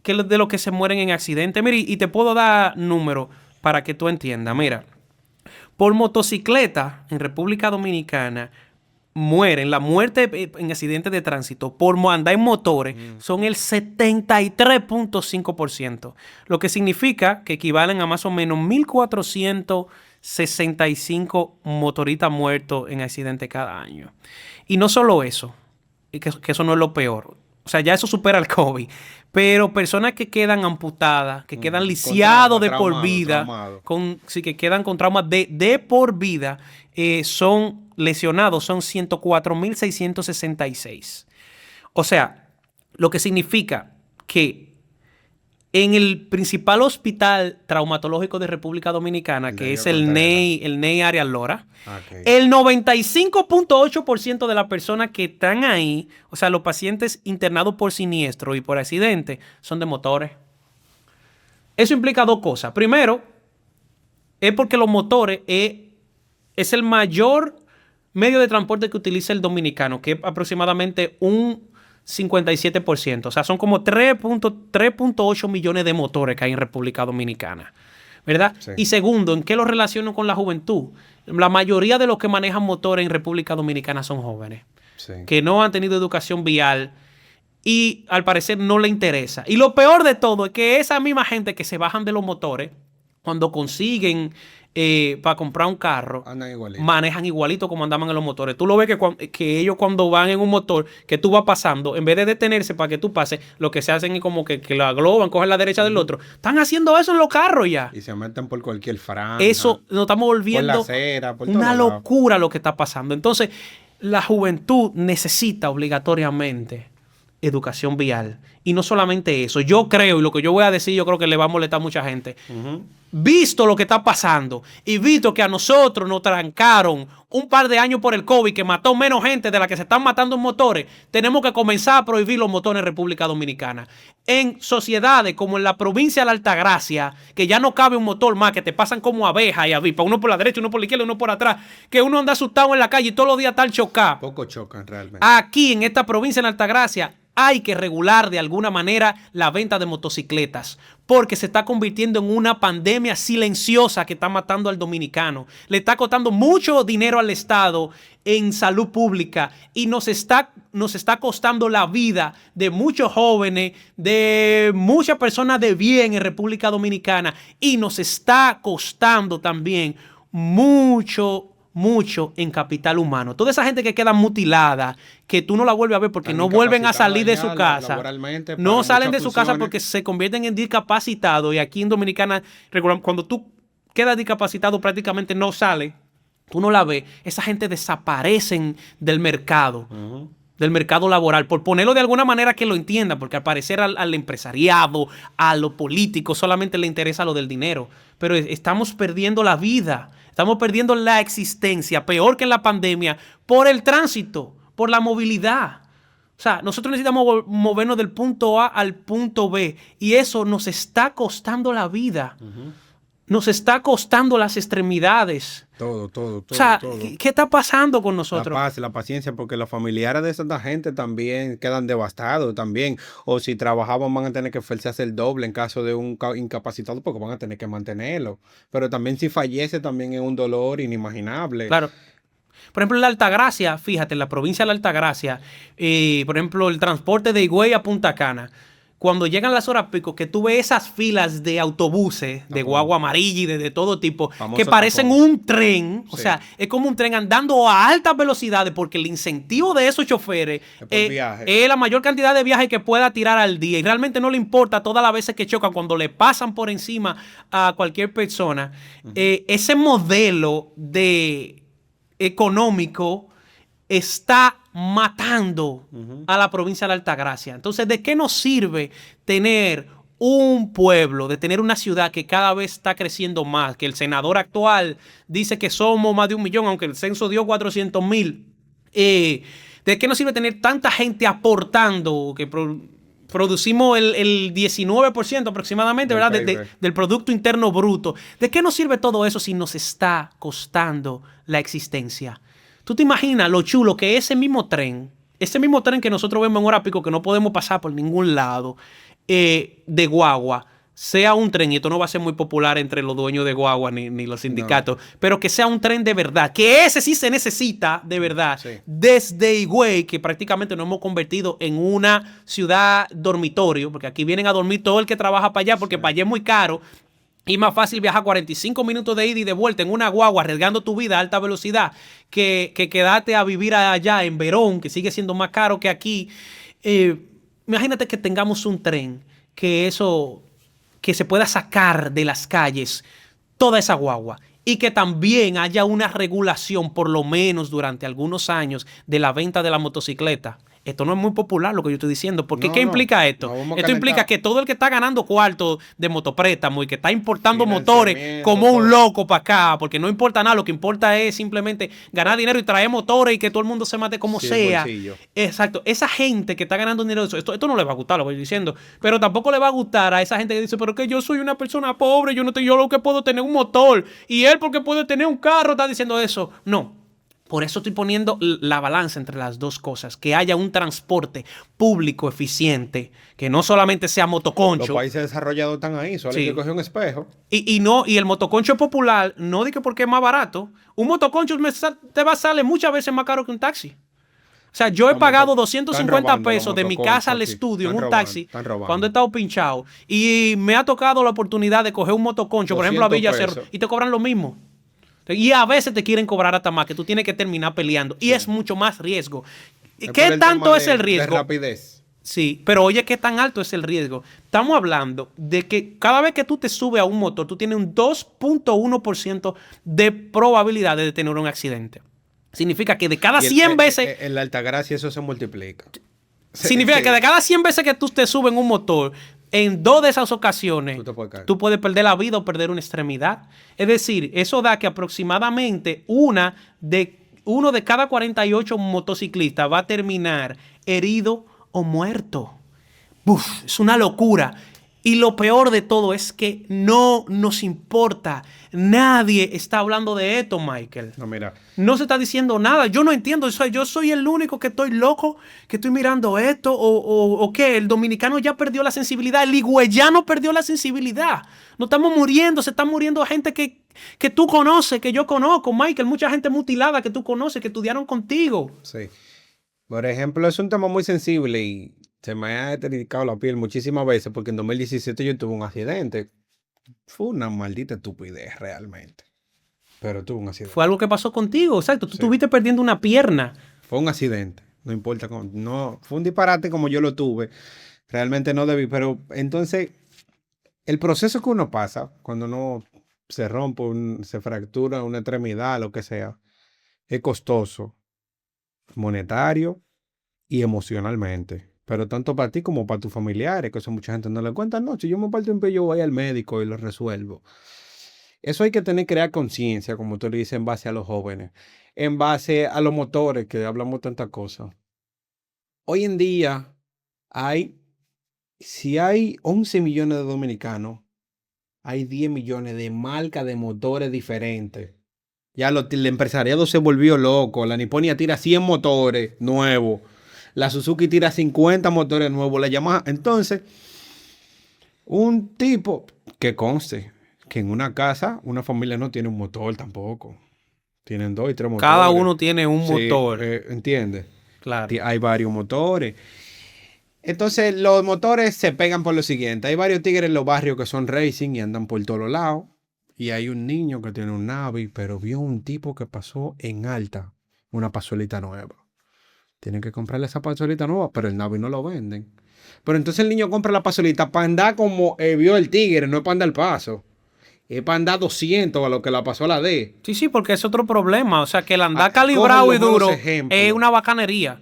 en accidentes. Mira, y te puedo dar números para que tú entiendas. Mira, por motocicleta en República Dominicana la muerte en accidentes de tránsito por andar en motores son el 73.5%, lo que significa que equivalen a más o menos 1.465 motoristas muertos en accidentes cada año. Y no solo eso, que eso no es lo peor. O sea, ya eso supera el COVID. Pero personas que quedan amputadas, que quedan lisiados de por vida, que quedan con traumas de por vida, son lesionados, son 104.666. O sea, lo que significa que en el principal hospital traumatológico de República Dominicana, que es el NEI Arias Lora, el 95.8% de las personas que están ahí, o sea, los pacientes internados por siniestro y por accidente, son de motores. Eso implica dos cosas. Primero, es porque los motores es el mayor medio de transporte que utiliza el dominicano, que es aproximadamente un 57%. O sea, son como 3.8 millones de motores que hay en República Dominicana, ¿verdad? Sí. Y segundo, ¿en qué lo relaciono con la juventud? La mayoría de los que manejan motores en República Dominicana son jóvenes, que no han tenido educación vial y al parecer no le interesa. Y lo peor de todo es que esa misma gente que se bajan de los motores, cuando consiguen para comprar un carro, manejan igualito como andaban en los motores. Tú lo ves que ellos cuando van en un motor que tú vas pasando, en vez de detenerse para que tú pases, lo que se hacen es como que lo agloban, cogen la derecha del otro. Están haciendo eso en los carros ya. Y se meten por cualquier franja. Eso nos estamos volviendo por la acera, por una locura lo que está pasando. Entonces, la juventud necesita obligatoriamente educación vial. Y no solamente eso. Yo creo, y lo que yo voy a decir, yo creo que le va a molestar a mucha gente. visto lo que está pasando y visto que a nosotros nos trancaron un par de años por el COVID que mató menos gente de la que se están matando en motores, tenemos que comenzar a prohibir los motores en República Dominicana. En sociedades como en la provincia de la Altagracia, que ya no cabe un motor más, que te pasan como abejas y avispas, uno por la derecha, uno por la izquierda, uno por atrás, que uno anda asustado en la calle y todos los días está chocado. Poco chocan realmente. Aquí en esta provincia de la Altagracia hay que regular de alguna manera la venta de motocicletas porque se está convirtiendo en una pandemia silenciosa que está matando al dominicano. Le está costando mucho dinero al Estado en salud pública y nos está costando la vida de muchos jóvenes, de muchas personas de bien en República Dominicana y nos está costando también mucho en capital humano. Toda esa gente que queda mutilada, que tú no la vuelves a ver porque no vuelven a salir de su casa. No salen de su casa porque se convierten en discapacitados. Y aquí en Dominicana, cuando tú quedas discapacitado, prácticamente no sale. Tú no la ves. Esa gente desaparecen del mercado. Del mercado laboral, por ponerlo de alguna manera que lo entiendan, porque al parecer al empresariado, a los políticos, solamente le interesa lo del dinero. Pero estamos perdiendo la vida, estamos perdiendo la existencia, peor que en la pandemia, por el tránsito, por la movilidad. O sea, nosotros necesitamos movernos del punto A al punto B y eso nos está costando la vida. Nos está costando las extremidades. Todo. O sea, ¿qué está pasando con nosotros? La paz, la paciencia, porque los familiares de esa gente también quedan devastados también. O si trabajaban van a tener que esforzarse el doble en caso de un incapacitado porque van a tener que mantenerlo. Pero también si fallece también es un dolor inimaginable. Claro. Por ejemplo, en la Altagracia, fíjate, en la provincia de la Altagracia, por ejemplo, el transporte de Higüey a Punta Cana, cuando llegan las horas pico, que tú ves esas filas de autobuses, de guagua amarilla y de todo tipo, que parecen un tren, o sea, es como un tren andando a altas velocidades, porque el incentivo de esos choferes es la mayor cantidad de viajes que pueda tirar al día, y realmente no le importa todas las veces que chocan, cuando le pasan por encima a cualquier persona. Ese modelo de económico está matando a la provincia de la Altagracia. Entonces, ¿de qué nos sirve tener un pueblo, de tener una ciudad que cada vez está creciendo más? Que el senador actual dice que somos más de 1 millón, aunque el censo dio 400,000. ¿De qué nos sirve tener tanta gente aportando que producimos el 19% aproximadamente, ¿verdad? Del Producto Interno Bruto? ¿De qué nos sirve todo eso si nos está costando la existencia? ¿Tú te imaginas lo chulo que ese mismo tren que nosotros vemos en hora pico, que no podemos pasar por ningún lado, de guagua, sea un tren, y esto no va a ser muy popular entre los dueños de guagua ni los sindicatos, pero que sea un tren de verdad, que ese sí se necesita de verdad, desde Higüey, que prácticamente nos hemos convertido en una ciudad dormitorio, porque aquí vienen a dormir todo el que trabaja para allá, porque para allá es muy caro. Y más fácil viajar 45 minutos de ida y de vuelta en una guagua arriesgando tu vida a alta velocidad que quedarte a vivir allá en Verón, que sigue siendo más caro que aquí. Imagínate que tengamos un tren que se pueda sacar de las calles toda esa guagua y que también haya una regulación, por lo menos durante algunos años, de la venta de la motocicleta. Esto no es muy popular lo que yo estoy diciendo, porque ¿qué implica esto? Esto implica que todo el que está ganando cuarto de motopréstamo y que está importando motores como un loco para acá, porque no importa nada, lo que importa es simplemente ganar dinero y traer motores y que todo el mundo se mate como sea. Exacto. Esa gente que está ganando dinero, esto no le va a gustar lo que estoy diciendo, pero tampoco le va a gustar a esa gente que dice, pero que yo soy una persona pobre, yo lo que puedo tener un motor, y él porque puede tener un carro está diciendo eso. No. Por eso estoy poniendo la balanza entre las dos cosas. Que haya un transporte público eficiente, que no solamente sea motoconcho. Los países desarrollados están ahí, solo hay que coger un espejo. Y el motoconcho popular, no digo porque es más barato. Un motoconcho te va a salir muchas veces más caro que un taxi. O sea, yo he pagado 250 pesos de mi casa al estudio en un taxi cuando he estado pinchado. Y me ha tocado la oportunidad de coger un motoconcho, por ejemplo, a Villa Cerro, y te cobran lo mismo. Y a veces te quieren cobrar hasta más, que tú tienes que terminar peleando. Y es mucho más riesgo. ¿Qué tanto es el riesgo? De rapidez. Sí, pero oye, ¿qué tan alto es el riesgo? Estamos hablando de que cada vez que tú te subes a un motor, tú tienes un 2.1% de probabilidad de tener un accidente. Significa que de cada 100 veces... En la Altagracia eso se multiplica. Significa que de cada 100 veces que tú te subes en un motor, en 2 de esas ocasiones, Tú te puedes caer. tú puedes perder la vida o perder una extremidad. Es decir, eso da que aproximadamente uno de cada 48 motociclistas va a terminar herido o muerto. Uf, es una locura. Y lo peor de todo es que no nos importa. Nadie está hablando de esto, Michael. No, mira, No se está diciendo nada. Yo no entiendo. Yo soy el único que estoy loco, que estoy mirando esto. O qué, el dominicano ya perdió la sensibilidad. El higüeyano perdió la sensibilidad. No estamos muriendo. Se está muriendo gente que tú conoces, que yo conozco, Michael. Mucha gente mutilada que tú conoces, que estudiaron contigo. sí. Por ejemplo, es un tema muy sensible y se me ha detericado la piel muchísimas veces porque en 2017 yo tuve un accidente. Fue una maldita estupidez realmente. Pero tuve un accidente. Fue algo que pasó contigo, exacto. Tú Sí. estuviste perdiendo una pierna. Fue un accidente. No importa cómo. No, fue un disparate como yo lo tuve. Realmente no debí. Pero entonces, el proceso que uno pasa cuando uno se rompe, se fractura una extremidad, lo que sea, es costoso, monetario y emocionalmente. Pero tanto para ti como para tus familiares, que eso mucha gente no le cuenta. No, si yo me parto un pie, yo voy al médico y lo resuelvo. Eso hay que tener, crear conciencia, como tú le dices, en base a los jóvenes, en base a los motores, que hablamos tantas cosas. Hoy en día si hay 11 millones de dominicanos, hay 10 millones de marcas de motores diferentes. Ya el empresariado se volvió loco. La Nipponia tira 100 motores nuevos. La Suzuki tira 50 motores nuevos. La Yamaha. Entonces, un tipo que conste que en una casa, una familia no tiene un motor tampoco. Tienen 2 y 3 motores. Cada uno tiene un Sí, motor. ¿entiendes? Claro. Hay varios motores. Entonces, los motores se pegan por lo siguiente. Hay varios tigres en los barrios que son racing y andan por todos lados. Y hay un niño que tiene un Navi, pero vio un tipo que pasó en alta una pasolita nueva. Tienen que comprarle esa pasolita nueva, pero el Navi no lo venden. Pero entonces el niño compra la pasolita para andar como vio el tigre, no es para andar el paso. Es para andar 200 a lo que la pasó a la D. Sí, sí, porque es otro problema. O sea, que el andar Cogen calibrado los y malos duro ejemplos. es una bacanería.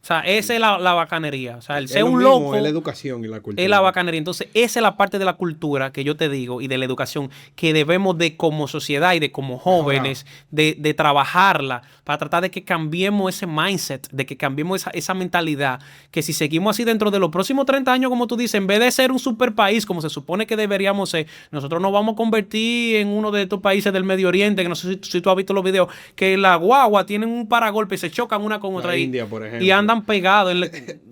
O sea, esa es la bacanería. O sea, el Es ser lo un mismo, loco es la educación y la cultura. es la bacanería. Entonces, esa es la parte de la cultura que yo te digo y de la educación que debemos de como sociedad y de como jóvenes de trabajarla para tratar de que cambiemos ese mindset, de que cambiemos esa mentalidad, que si seguimos así dentro de los próximos 30 años, como tú dices, en vez de ser un super país como se supone que deberíamos ser, nosotros nos vamos a convertir en uno de estos países del Medio Oriente, que no sé si tú has visto los videos, que la guagua tienen un paragolpe y se chocan una con otra India, por ejemplo. y andan pegados.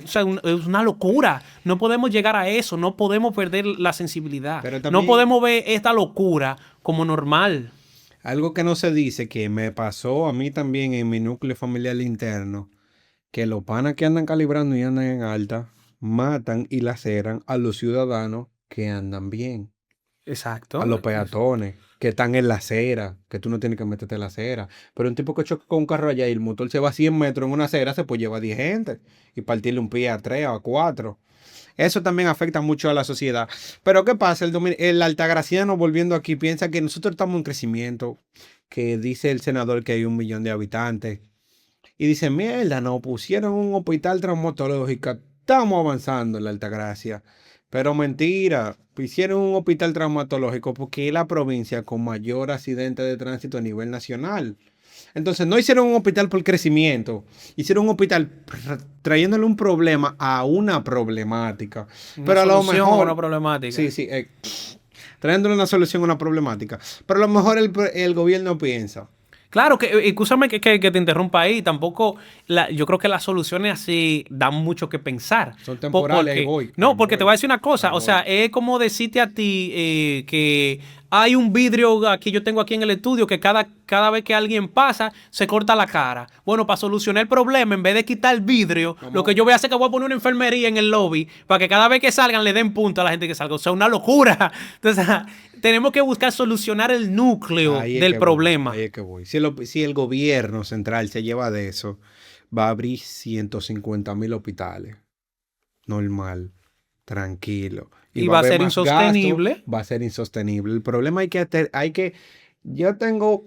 O sea, es una locura. No podemos llegar a eso. No podemos perder la sensibilidad. Pero también, no podemos ver esta locura como normal. algo que no se dice, que me pasó a mí también en mi núcleo familiar interno, que los panas que andan calibrando y andan en alta, matan y laceran a los ciudadanos que andan bien. Exacto. A los peatones que están en la acera, que tú no tienes que meterte en la acera. Pero un tipo que choca con un carro allá y el motor se va a 100 metros en una acera, se puede llevar 10 gente y partirle un pie a 3 o a 4. Eso también afecta mucho a la sociedad. Pero ¿qué pasa? El altagraciano, volviendo aquí, piensa que nosotros estamos en crecimiento, que dice el senador que hay 1 millón de habitantes. Y dice, mierda, nos pusieron un hospital traumatológico. Estamos avanzando en la Altagracia. Pero mentira, hicieron un hospital traumatológico porque es la provincia con mayor accidente de tránsito a nivel nacional. Entonces no hicieron un hospital por crecimiento, hicieron un hospital trayéndole un problema a una problemática. Pero a lo mejor... una problemática. Sí, sí, trayéndole una solución a una problemática. Pero a lo mejor el gobierno piensa. Claro, escúchame que te interrumpa ahí. Tampoco, yo creo que las soluciones así dan mucho que pensar. Son temporales, ahí voy. No, porque te voy a decir una cosa. O sea, es como decirte a ti que hay un vidrio que yo tengo aquí en el estudio que cada vez que alguien pasa, se corta la cara. Bueno, para solucionar el problema, en vez de quitar el vidrio, lo que yo voy a hacer es que voy a poner una enfermería en el lobby para que cada vez que salgan le den punto a la gente que salga. O sea, una locura. Entonces, tenemos que buscar solucionar el núcleo del problema. Ahí es que voy. Si el gobierno central se lleva de eso, va a abrir 150,000 hospitales. Normal, tranquilo. Y va a ser insostenible. Gasto, va a ser insostenible. El problema yo tengo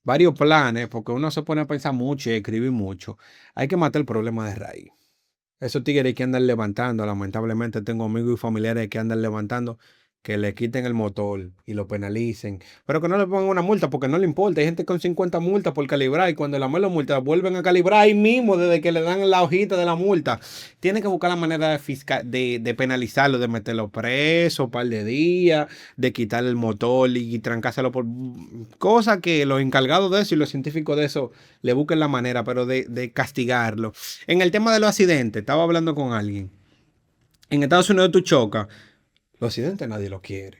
varios planes, porque uno se pone a pensar mucho y a escribir mucho. Hay que matar el problema de raíz. Esos tigres que andan levantando, lamentablemente tengo amigos y familiares que andan levantando, que le quiten el motor y lo penalicen, pero que no le pongan una multa porque no le importa. Hay gente con 50 multas por calibrar y cuando la la multa vuelven a calibrar ahí mismo desde que le dan la hojita de la multa. Tienen que buscar la manera de penalizarlo, de meterlo preso un par de días, de quitarle el motor y trancárselo por cosas que los encargados de eso y los científicos de eso le busquen la manera, pero de castigarlo. En el tema de los accidentes, estaba hablando con alguien. En Estados Unidos tú chocas. Los accidentes nadie lo quiere.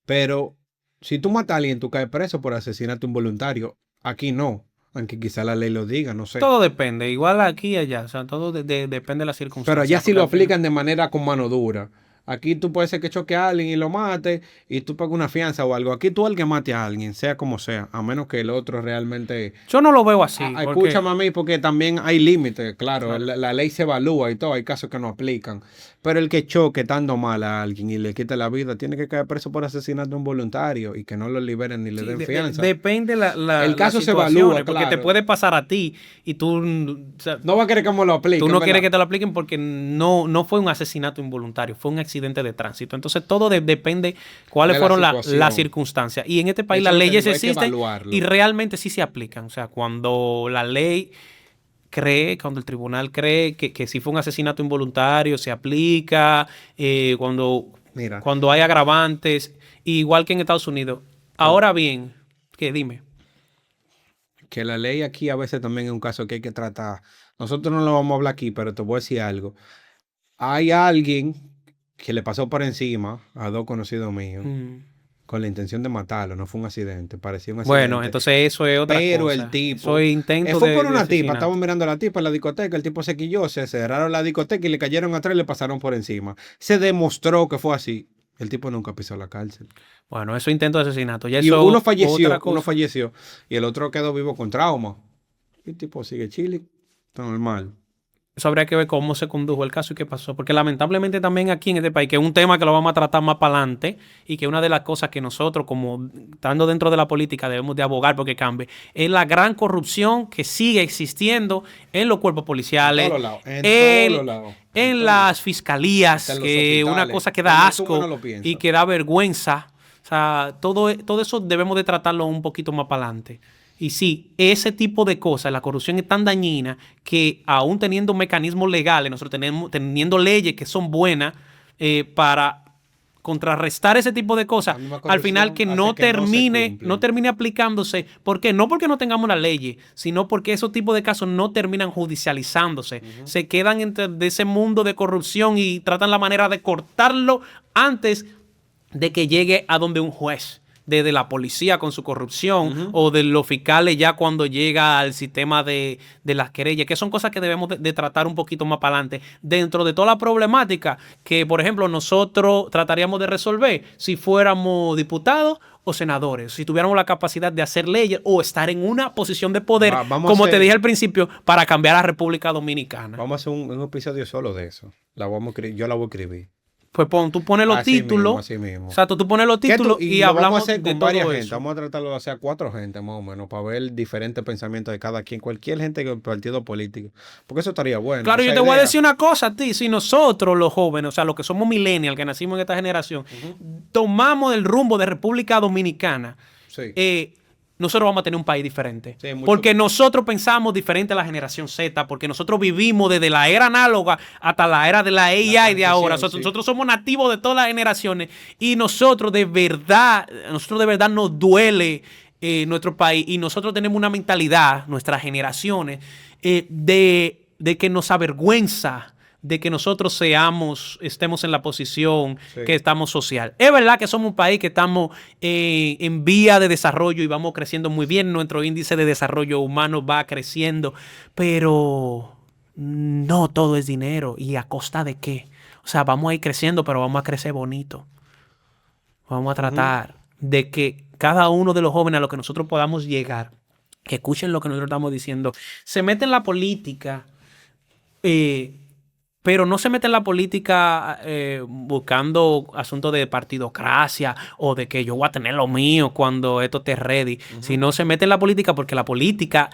Pero si tú matas a alguien, tú caes preso por asesinato involuntario. Aquí no. Aunque quizá la ley lo diga, no sé. Todo depende, igual aquí y allá, o sea, todo depende de las Pero circunstancias. allá sí porque lo al final- aplican de manera con mano dura. Aquí tú puedes ser que choque a alguien y lo mate y tú pagas una fianza o algo. Aquí tú el que mate a alguien, sea como sea, a menos que el otro realmente... Yo no lo veo así, porque Escúchame a mí porque también hay límites, claro, Claro. la ley se evalúa y todo, hay casos que no aplican. Pero el que choque estando mal a alguien y le quite la vida, tiene que caer preso por asesinato involuntario y que no lo liberen ni le sí, den fianza. depende El caso las se evalúa, situaciones, porque te claro. puede pasar a ti y tú, o sea, No va a querer que me lo apliquen, tú no ¿verdad? quieres que te lo apliquen porque no fue un asesinato involuntario, fue un accidente de tránsito. Entonces todo depende cuáles De la fueron situación. las circunstancias. Y en este país Eso las es lo que leyes digo, hay que existen evaluarlo. y realmente sí se aplican. O sea, cuando la ley cuando el tribunal cree que sí fue un asesinato involuntario, se aplica, Mira, cuando hay agravantes, igual que en Estados Unidos. Ahora bien, ¿qué? Dime. que la ley aquí a veces también es un caso que hay que tratar. Nosotros no lo vamos a hablar aquí, pero te voy a decir algo. Hay alguien que le pasó por encima a dos conocidos míos Mm. con la intención de matarlo. No fue un accidente, parecía un Bueno, accidente. entonces eso es otra Pero cosa. el tipo Eso es intento fue por de una tipa. asesinato. Estábamos mirando a la tipa en la discoteca. El tipo se quilló, se cerraron la discoteca y le cayeron atrás y le pasaron por encima. Se demostró que fue así. El tipo nunca pisó la cárcel. Bueno, eso es intento de asesinato. Ya Y eso uno es falleció, otra cosa. y el otro quedó vivo con trauma. Y el tipo sigue chile, está normal. Eso habría que ver cómo se condujo el caso y qué pasó. Porque lamentablemente también aquí en este país, que es un tema que lo vamos a tratar más para adelante y que una de las cosas que nosotros, como estando dentro de la política, debemos de abogar porque cambie, es la gran corrupción que sigue existiendo en los cuerpos policiales, En todos los lados, en en, todos los lados, en todos las fiscalías, hasta en los que es una hospitales, cosa que cuando da tú asco menos lo piensas. y que da vergüenza. O sea, todo eso debemos de tratarlo un poquito más para adelante. Y sí, ese tipo de cosas, la corrupción es tan dañina que aún teniendo mecanismos legales, nosotros teniendo leyes que son buenas para contrarrestar ese tipo de cosas, La misma al final que corrupción no hace que no se termine, cumplan. no termine aplicándose. ¿Por qué? No porque no tengamos las leyes, sino porque esos tipos de casos no terminan judicializándose. Se quedan de ese mundo de corrupción y tratan la manera de cortarlo antes de que llegue a donde un juez, desde la policía con su corrupción o de los fiscales ya cuando llega al sistema de las querellas, que son cosas que debemos de tratar un poquito más para adelante dentro de toda la problemática que, por ejemplo, nosotros trataríamos de resolver si fuéramos diputados o senadores, si tuviéramos la capacidad de hacer leyes o estar en una posición de poder, Vamos a como te hacer- dije al principio, para cambiar a República Dominicana. Vamos a hacer un episodio solo de eso. Yo la voy a escribir. Pues tú pones los Así títulos. mismo, así mismo. Exacto, tú pones los ¿Qué tú- títulos y lo hablamos vamos a hacer de con todo varias eso. gente. Vamos a tratarlo de hacer 4 gente más o menos para ver diferentes pensamientos de cada quien, cualquier gente del partido político. Porque eso estaría bueno. Claro, yo esa te voy a idea. decir una cosa a ti. Si nosotros, los jóvenes, o sea, los que somos millennials, que nacimos en esta generación, tomamos el rumbo de República Dominicana, Sí. nosotros vamos a tener un país diferente. Sí, mucho- Porque nosotros pensamos diferente a la generación Z, porque nosotros vivimos desde la era análoga hasta la era de la AI de transición, ahora. sí. Nosotros somos nativos de todas las generaciones y nosotros de verdad nos duele nuestro país y nosotros tenemos una mentalidad, nuestras generaciones, de que nos avergüenza de que nosotros estemos en la posición Sí. que estamos social. Es verdad que somos un país que estamos en vía de desarrollo y vamos creciendo muy bien. Nuestro índice de desarrollo humano va creciendo, pero no todo es dinero. ¿Y a costa de qué? O sea, vamos a ir creciendo, pero vamos a crecer bonito. Vamos a tratar de que cada uno de los jóvenes a los que nosotros podamos llegar, que escuchen lo que nosotros estamos diciendo, se mete en la política, pero no se mete en la política buscando asuntos de partidocracia o de que yo voy a tener lo mío cuando esto esté ready, sino se mete en la política porque la política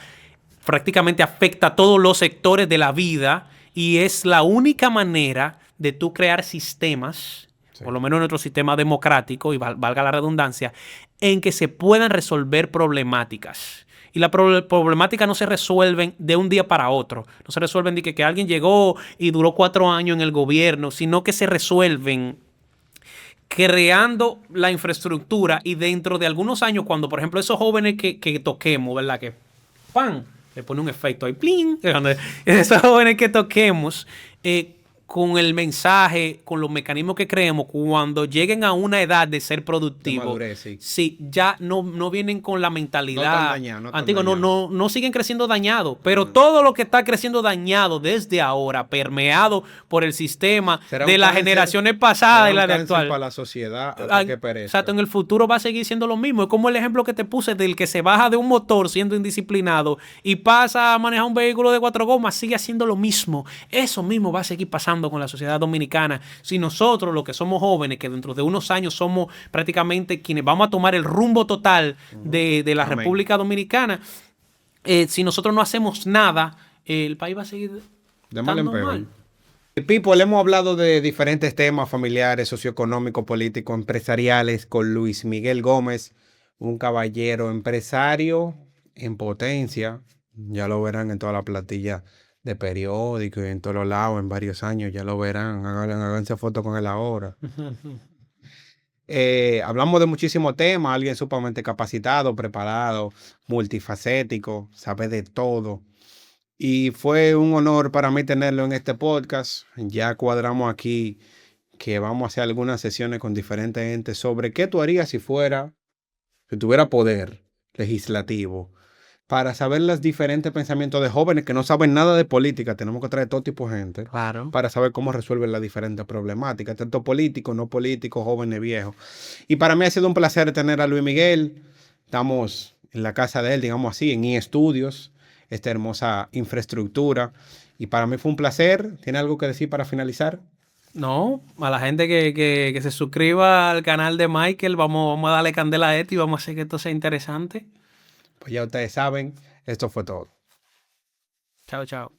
prácticamente afecta a todos los sectores de la vida y es la única manera de tú crear sistemas, por lo menos nuestro sistema democrático, y valga la redundancia, en que se puedan resolver problemáticas. Y las problemáticas no se resuelven de un día para otro. No se resuelven de que alguien llegó y duró 4 años en el gobierno, sino que se resuelven creando la infraestructura y dentro de algunos años, cuando por ejemplo esos jóvenes que toquemos, ¿verdad? Que ¡pam! Le pone un efecto ahí, ¡plin! Esos jóvenes que toquemos, con el mensaje, con los mecanismos que creemos, cuando lleguen a una edad de ser productivos, madurez, sí, ya no vienen con la mentalidad antigua, dañado. no siguen creciendo dañados, pero todo lo que está creciendo dañado desde ahora, permeado por el sistema de las generaciones pasadas y la de actual. Para la sociedad hasta que perezca. Exacto, en el futuro va a seguir siendo lo mismo. Es como el ejemplo que te puse del que se baja de un motor siendo indisciplinado y pasa a manejar un vehículo de 4 gomas, sigue haciendo lo mismo. Eso mismo va a seguir pasando con la sociedad dominicana. Si nosotros, los que somos jóvenes, que dentro de unos años somos prácticamente quienes vamos a tomar el rumbo total de la Amén. República Dominicana, si nosotros no hacemos nada, el país va a seguir de mal en estando peor. mal. People, hemos hablado de diferentes temas familiares, socioeconómicos, políticos, empresariales con Luis Miguel Gómez, un caballero empresario en potencia. Ya lo verán en toda la platilla de periódicos y en todos los lados en varios años. Ya lo verán. Háganse foto con él ahora. Hablamos de muchísimos temas. Alguien sumamente capacitado, preparado, multifacético, sabe de todo. Y fue un honor para mí tenerlo en este podcast. Ya cuadramos aquí que vamos a hacer algunas sesiones con diferentes entes sobre qué tú harías si tuviera poder legislativo, para saber los diferentes pensamientos de jóvenes que no saben nada de política. Tenemos que traer todo tipo de gente, Claro, para saber cómo resuelven las diferentes problemáticas, tanto políticos, no políticos, jóvenes, viejos. Y para mí ha sido un placer tener a Luis Miguel. Estamos en la casa de él, digamos así, en eStudios, esta hermosa infraestructura. Y para mí fue un placer. ¿Tiene algo que decir para finalizar? no, a la gente que se suscriba al canal de Michael, vamos a darle candela a esto y vamos a hacer que esto sea interesante. Pues ya ustedes saben, esto fue todo. Chao, chao.